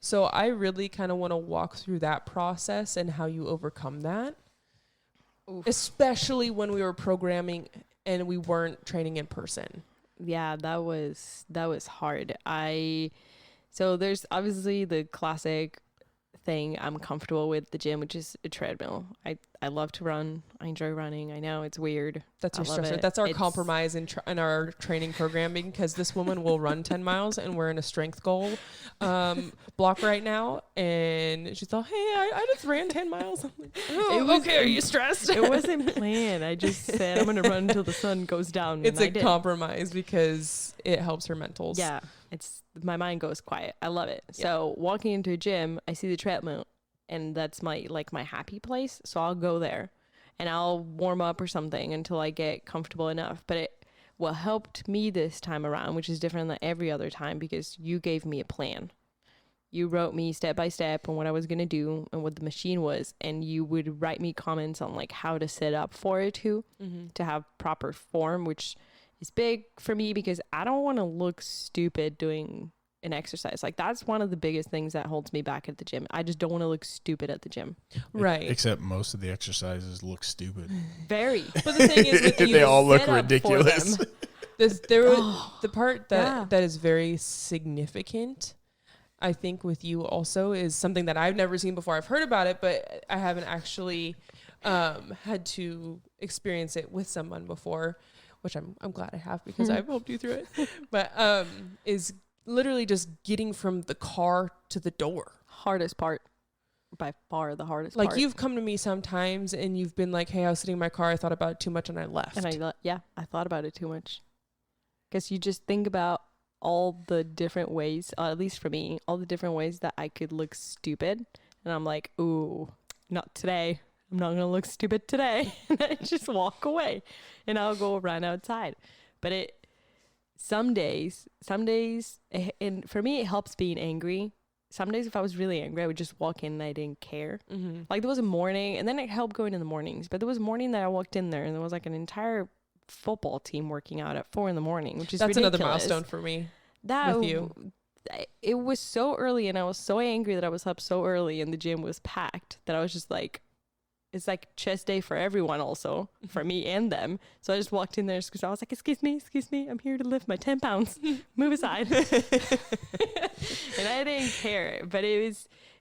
So I really kind of want to walk through that process and how you overcome that. Oof. Especially when we were programming and we weren't training in person. Yeah, that was hard. So there's obviously the classic thing I'm comfortable with the gym, which is a treadmill. I love to run. I enjoy running. I know it's weird. That's your stressor. That's our compromise in our training programming, because this woman will run 10 miles and we're in a strength goal block right now. And she's all, hey, I just ran 10 miles. I'm like, okay, are you stressed? It wasn't planned. I just said I'm going to run until the sun goes down. It's a compromise because it helps her mentals. Yeah. My mind goes quiet. I love it. Yeah. So walking into a gym, I see the treadmill, and that's my happy place. So I'll go there and I'll warm up or something until I get comfortable enough. But what helped me this time around, which is different than every other time, because you gave me a plan. You wrote me step by step on what I was going to do and what the machine was. And you would write me comments on like how to set up for it to have proper form, which is big for me because I don't want to look stupid doing an exercise. Like that's one of the biggest things that holds me back at the gym. I just don't want to look stupid at the gym. Right. Except most of the exercises look stupid. Very. But the thing is, with you, they all look ridiculous. The part that is very significant, I think, with you also is something that I've never seen before. I've heard about it, but I haven't actually had to experience it with someone before, which I'm glad I have because I've helped you through it. But is literally just getting from the car to the door. Hardest part. By far the hardest part. Like you've come to me sometimes and you've been like, hey, I was sitting in my car, I thought about it too much and I left. And I thought about it too much. Because you just think about all the different ways, at least for me, all the different ways that I could look stupid. And I'm like, ooh, not today. I'm not going to look stupid today. And I just walk away and I'll go run outside. But some days, and for me, it helps being angry. Some days if I was really angry, I would just walk in and I didn't care. Mm-hmm. Like there was a morning, and then it helped going in the mornings. But there was a morning that I walked in there and there was like an entire football team working out at 4 a.m, which is ridiculous. Another milestone for me. With you. It was so early and I was so angry that I was up so early and the gym was packed that I was just like, it's like chest day for everyone, also for me and them. So I just walked in there because I was like, excuse me, I'm here to lift my 10 pounds. Move aside. And I didn't care, but it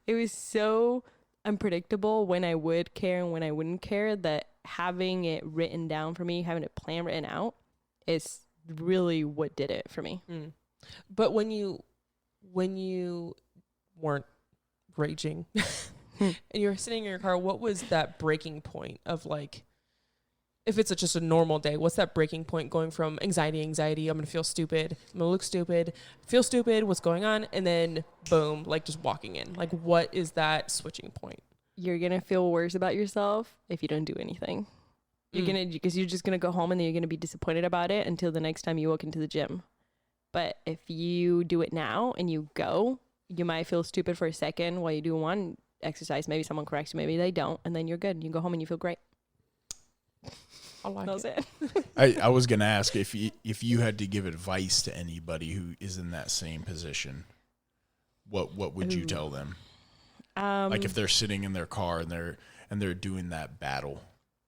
was so unpredictable when I would care and when I wouldn't care, that having it written down for me, having a plan written out, is really what did it for me. But when you weren't raging and you were sitting in your car, what was that breaking point of, like, if it's just a normal day, what's that breaking point going from anxiety, I'm going to feel stupid, I'm going to look stupid, feel stupid, what's going on? And then boom, like just walking in. Like, what is that switching point? You're going to feel worse about yourself if you don't do anything. Because you're just going to go home and then you're going to be disappointed about it until the next time you walk into the gym. But if you do it now and you go, you might feel stupid for a second while you do one exercise. Maybe someone corrects you, maybe they don't. And then you're good. You go home and you feel great. I like That's it. I was going to ask if you had to give advice to anybody who is in that same position, what would you tell them? Like if they're sitting in their car and they're doing that battle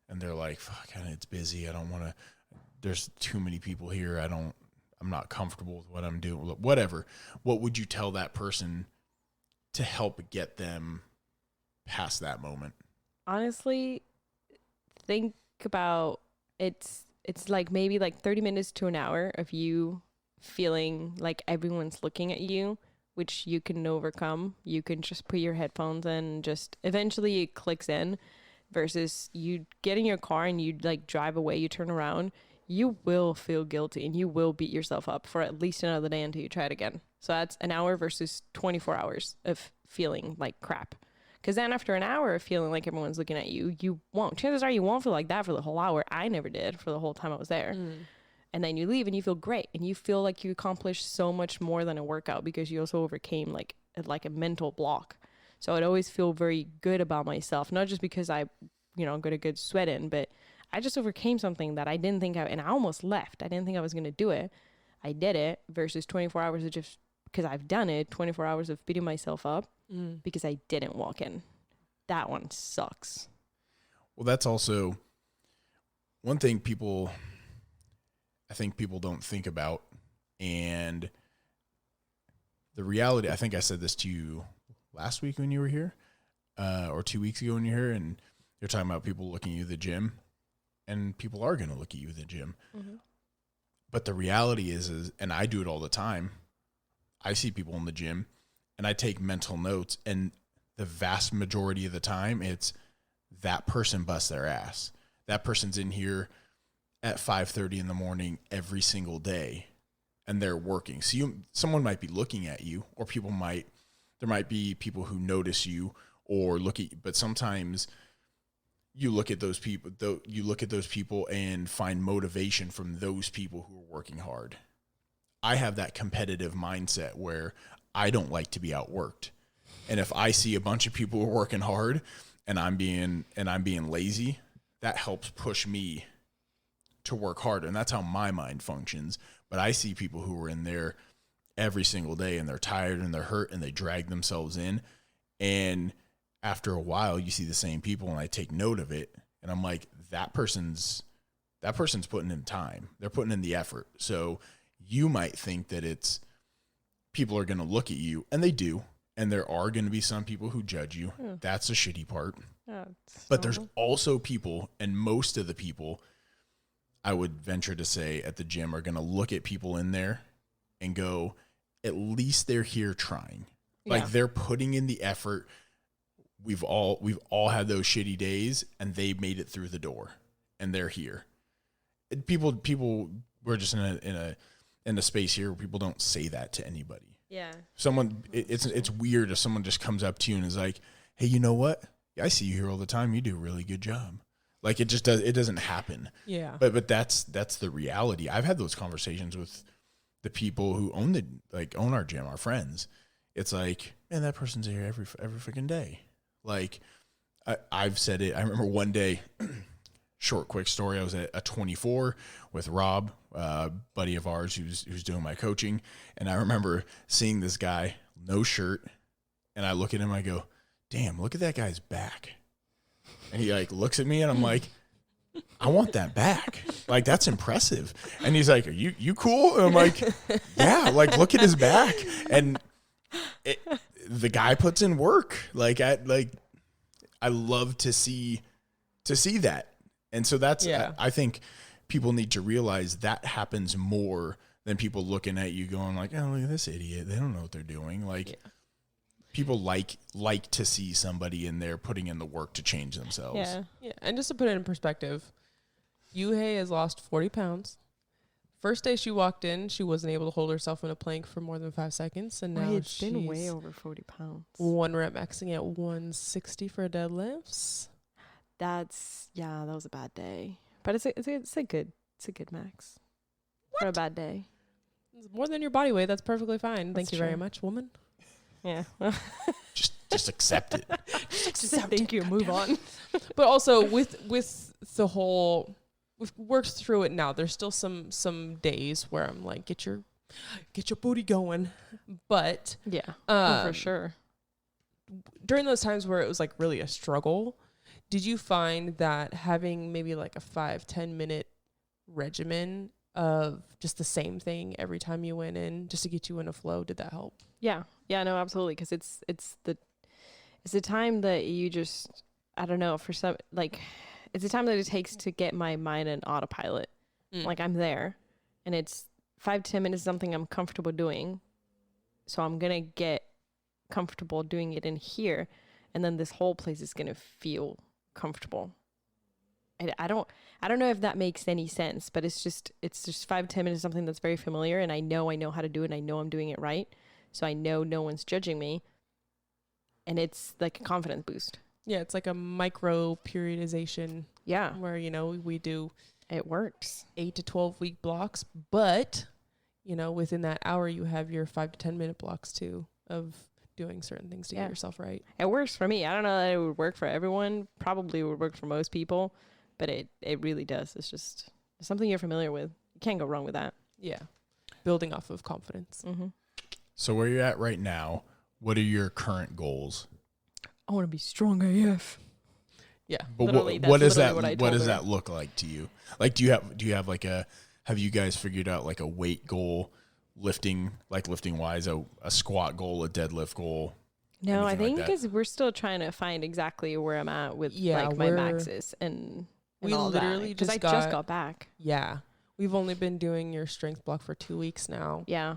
and they're like, fuck, it's busy. I don't want to, there's too many people here. I'm not comfortable with what I'm doing, whatever. What would you tell that person to help get them past that moment? Honestly, think about it's like maybe like 30 minutes to an hour of you feeling like everyone's looking at you, which you can overcome. You can just put your headphones in and just eventually it clicks in, versus you get in your car and you like drive away, you turn around, you will feel guilty and you will beat yourself up for at least another day until you try it again. So that's an hour versus 24 hours of feeling like crap. Because then after an hour of feeling like everyone's looking at you, chances are you won't feel like that for the whole hour. I never did for the whole time I was there. And then you leave and you feel great and you feel like you accomplished so much more than a workout because you also overcame like a mental block. So I'd always feel very good about myself, not just because I, got a good sweat in, but I just overcame something that I didn't think and I almost left. I didn't think I was going to do it. I did it, versus 24 hours of just because I've done it, 24 hours of beating myself up because I didn't walk in. That one sucks. Well, that's also one thing I think people don't think about. And the reality, I think I said this to you last week when you were here, or 2 weeks ago when you were here, and you're talking about people looking at you at the gym, and people are going to look at you at the gym. But the reality is, and I do it all the time, I see people in the gym and I take mental notes, and the vast majority of the time it's that person busts their ass. That person's in here at 5:30 in the morning every single day and they're working. So someone might be looking at you, or there might be people who notice you or look at you, but sometimes you look at those people and find motivation from those people who are working hard. I have that competitive mindset where I don't like to be outworked. And if I see a bunch of people who are working hard and I'm being lazy, that helps push me to work harder. And that's how my mind functions. But I see people who are in there every single day and they're tired and they're hurt and they drag themselves in. And after a while you see the same people and I take note of it and I'm like, that person's putting in time. They're putting in the effort. So you might think that people are going to look at you, and they do. And there are going to be some people who judge you. That's the shitty part. But there's also people, and most of the people, I would venture to say, at the gym are going to look at people in there and go, at least they're here trying. Like they're putting in the effort. We've all had those shitty days, and they made it through the door, and they're here. People, we're just in a space here where people don't say that to anybody. Yeah. It's weird if someone just comes up to you and is like, hey, you know what? I see you here all the time. You do a really good job. Like it doesn't happen. Yeah. But that's the reality. I've had those conversations with the people who own our gym, our friends. It's like, man, that person's here every freaking day. Like I've said it. I remember one day, short, quick story. I was at a 24 with Rob, buddy of ours who's doing my coaching. And I remember seeing this guy, no shirt. And I look at him, I go, damn, look at that guy's back. And he like looks at me and I'm like, I want that back. Like, that's impressive. And he's like, are you cool? And I'm like, yeah, like look at his back. And the guy puts in work. I love to see that. And so that's, I think people need to realize that happens more than people looking at you going like, oh, look at this idiot. They don't know what they're doing. Like, people like to see somebody in there putting in the work to change themselves. Yeah. And just to put it in perspective, Euge has lost 40 pounds. First day she walked in, she wasn't able to hold herself in a plank for more than 5 seconds. And now it's been way over 40 pounds. 1 rep maxing at 160 for deadlifts. That was a bad day. But it's a good max. For a bad day. It's more than your body weight. That's perfectly fine. Thank you very much, woman. Yeah. just accept it. Thank you. Move on. But also with the whole, we've worked through it now. There's still some days where I'm like, get your booty going. But for sure. During those times where it was like really a struggle, did you find that having maybe like a 5-10 minute regimen of just the same thing every time you went in just to get you in a flow, did that help? Yeah, no, absolutely. Because it's the time that you just, I don't know, for some, like, it's the time that it takes to get my mind in autopilot. Like, I'm there, and it's 5-10 minutes, something I'm comfortable doing. So I'm going to get comfortable doing it in here. And then this whole place is going to feel comfortable. And I don't know if that makes any sense, but it's just 5-10 minutes, something that's very familiar. And I know how to do it. And I know I'm doing it right. So I know no one's judging me. And it's like a confidence boost. Yeah, it's like a micro periodization. Yeah. Where, we do. It works. 8 to 12 week blocks. But, within that hour, you have your 5 to 10 minute blocks too of doing certain things to get yourself right. It works for me. I don't know that it would work for everyone. Probably would work for most people. But it really does. It's just something you're familiar with. You can't go wrong with that. Yeah. Building off of confidence. Mm-hmm. So where you're at right now, what are your current goals? I want to be strong AF. Yeah. But what does that look like to you? Like, do you have like have you guys figured out like a weight goal, lifting wise, a squat goal, a deadlift goal? No, I think because we're still trying to find exactly where I'm at with my maxes and we all literally that. Because I just got back. Yeah. We've only been doing your strength block for 2 weeks now. Yeah.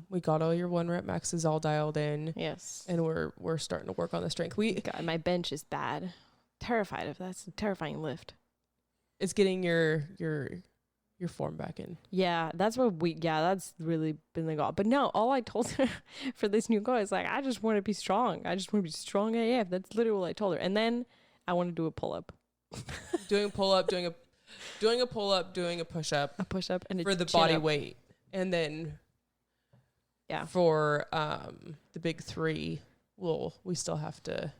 We got all your 1 rep maxes all dialed in. Yes. And we're starting to work on the strength. God, my bench is bad. Terrified of that. It's a terrifying lift. It's getting your form back in. Yeah, that's really been the goal. But no, all I told her for this new goal is like, I just want to be strong. I just want to be strong AF. That's literally what I told her. And then I want to do a pull-up. Doing a pull-up, doing a pull-up, doing a push-up. A push-up and for the body weight. And then for the big 3, we still have to.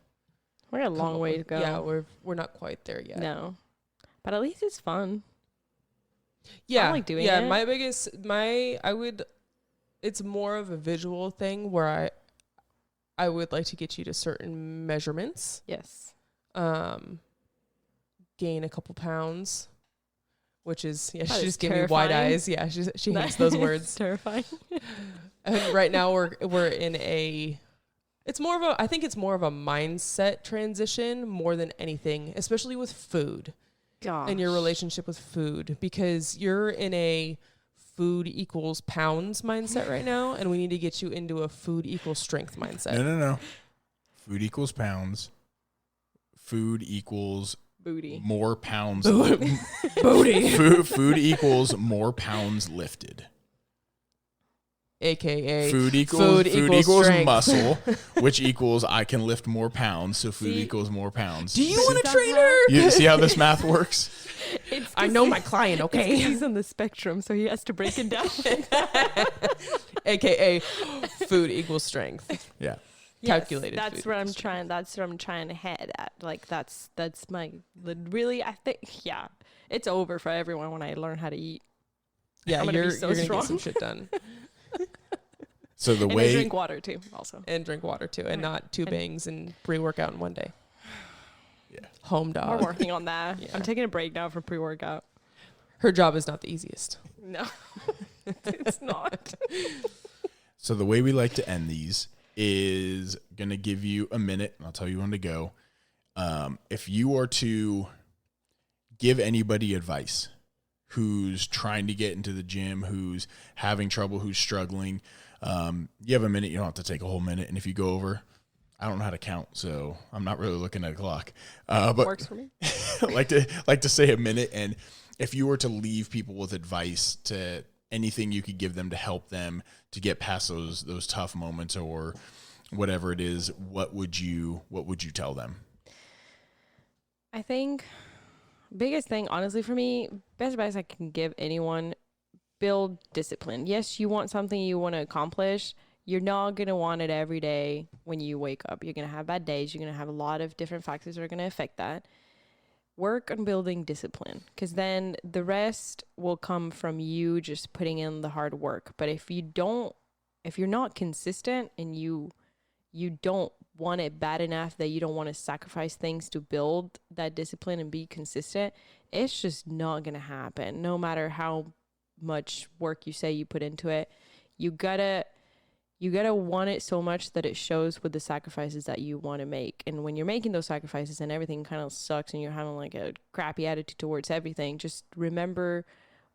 We got a long way to go. Yeah, we're not quite there yet. No. But at least it's fun. Yeah. I like doing it. Yeah, it's more of a visual thing where I would like to get you to certain measurements. Yes. Gain a couple pounds, which is, she just gave me wide eyes. Yeah, she hates those words. Terrifying. And right now we're in I think it's more of a mindset transition more than anything, especially with food. Gosh. And your relationship with food, because you're in a food equals pounds mindset right now, and we need to get you into a food equals strength mindset. No. Food equals pounds. Food equals booty. More pounds. Booty. Food equals more pounds lifted. AKA food equals strength. muscle, which equals I can lift more pounds. So food equals more pounds. Do you want a trainer? You see how this math works? I know my client, okay? He's on the spectrum, so he has to break it down. AKA food equals strength. Yeah. Calculated. Yes, that's where I'm trying to head at. Like that's my really. I think it's over for everyone when I learn how to eat. Yeah, you're gonna strong. get some shit done. So and drink water too, also. And drink water too, and not 2 bangs and pre-workout in one day. Yeah. Home We're dog. working on that. Yeah. I'm taking a break now from pre-workout. Her job is not the easiest. No, it's not. So the way we like to end these is going to give you a minute, and I'll tell you when to go. If you are to give anybody advice who's trying to get into the gym, who's having trouble, who's struggling, you have a minute. You don't have to take a whole minute. And if you go over, I don't know how to count, so I'm not really looking at a clock. But Works for me. like to say a minute. And if you were to leave people with advice to anything you could give them to help them to get past those tough moments or whatever it is, what would you tell them? I think biggest thing, honestly, for me, best advice I can give anyone, build discipline. Yes, you want something you want to accomplish. You're not going to want it every day when you wake up. You're going to have bad days. You're going to have a lot of different factors that are going to affect that. Work on building discipline, because then the rest will come from you just putting in the hard work. But if you're not consistent and you don't want it bad enough that you don't want to sacrifice things to build that discipline and be consistent, it's just not going to happen. No matter how much work you say you put into it, you gotta want it so much that it shows with the sacrifices that you want to make. And when you're making those sacrifices and everything kind of sucks and you're having like a crappy attitude towards everything, just remember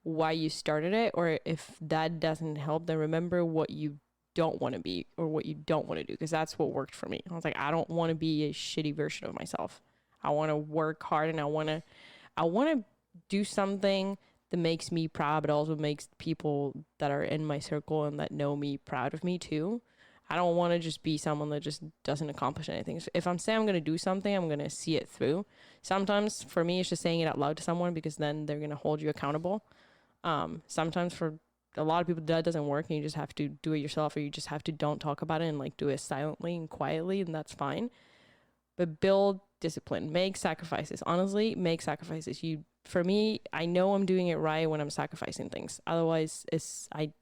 why you started it. Or if that doesn't help, then remember what you don't want to be or what you don't want to do, because that's what worked for me. I was like, I don't want to be a shitty version of myself. I want to work hard, and I want to do something that makes me proud, but also makes people that are in my circle and that know me proud of me too. I don't want to just be someone that just doesn't accomplish anything. So if I'm saying I'm going to do something, I'm going to see it through. Sometimes for me, it's just saying it out loud to someone, because then they're going to hold you accountable. Sometimes for a lot of people that doesn't work, and you just have to do it yourself, or you just have to don't talk about it and like do it silently and quietly, and that's fine. But build discipline, make sacrifices. Honestly, make sacrifices. For me, I know I'm doing it right when I'm sacrificing things. Otherwise,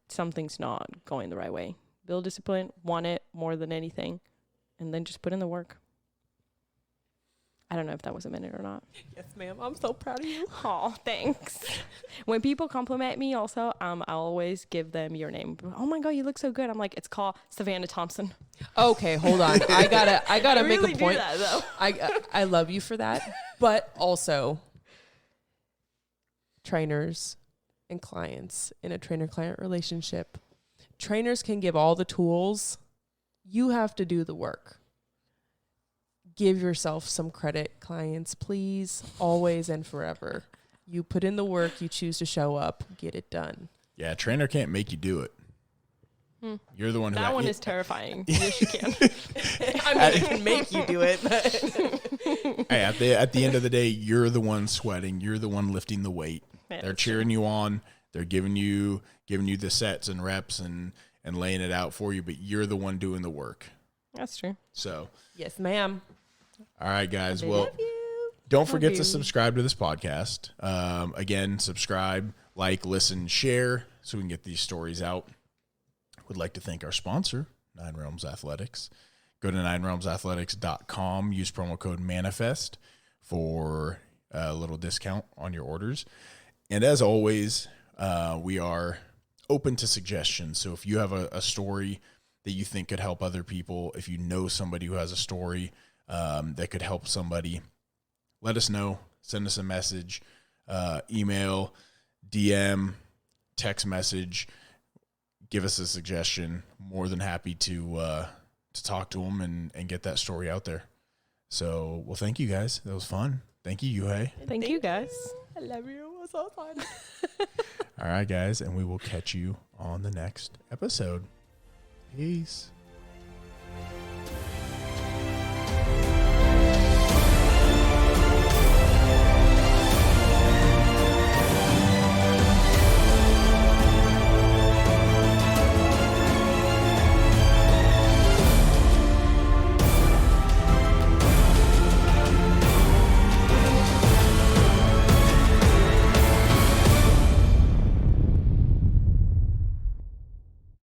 something's not going the right way. Build discipline, want it more than anything, and then just put in the work. I don't know if that was a minute or not. Yes, ma'am. I'm so proud of you. Oh, thanks. When people compliment me also, I always give them your name. Oh my God, you look so good. I'm like, it's called Savannah Thompson. Okay, hold on. I gotta make really a point. do that, though. I love you for that, but also trainers and clients in a trainer-client relationship. Trainers can give all the tools. You have to do the work. Give yourself some credit, clients, please, always and forever. You put in the work, you choose to show up, get it done. Yeah, a trainer can't make you do it. You're the one who... That one is terrifying. Yes, you can. I mean, it can make you do it, but... Hey, at the end of the day, you're the one sweating. You're the one lifting the weight. Yeah, they're cheering you on. They're giving you the sets and reps and laying it out for you, but you're the one doing the work. That's true. So... Yes, ma'am. All right, guys. I Well, love you. don't forget you. to subscribe to this podcast. Again, subscribe, like, listen, share, so we can get these stories out. Would like to thank our sponsor, Nine Realms Athletics. Go to ninerealmsathletics.com. Use promo code MANIFEST for a little discount on your orders. And as always, we are open to suggestions. So if you have a story that you think could help other people, if you know somebody who has a story that could help somebody, let us know. Send us a message, email, DM, text message. Give us a suggestion. More than happy to talk to them and get that story out there. So, well, thank you guys. That was fun. Thank you, Euge. Thank you, guys. I love you. It was so fun. All right, guys, and we will catch you on the next episode. Peace.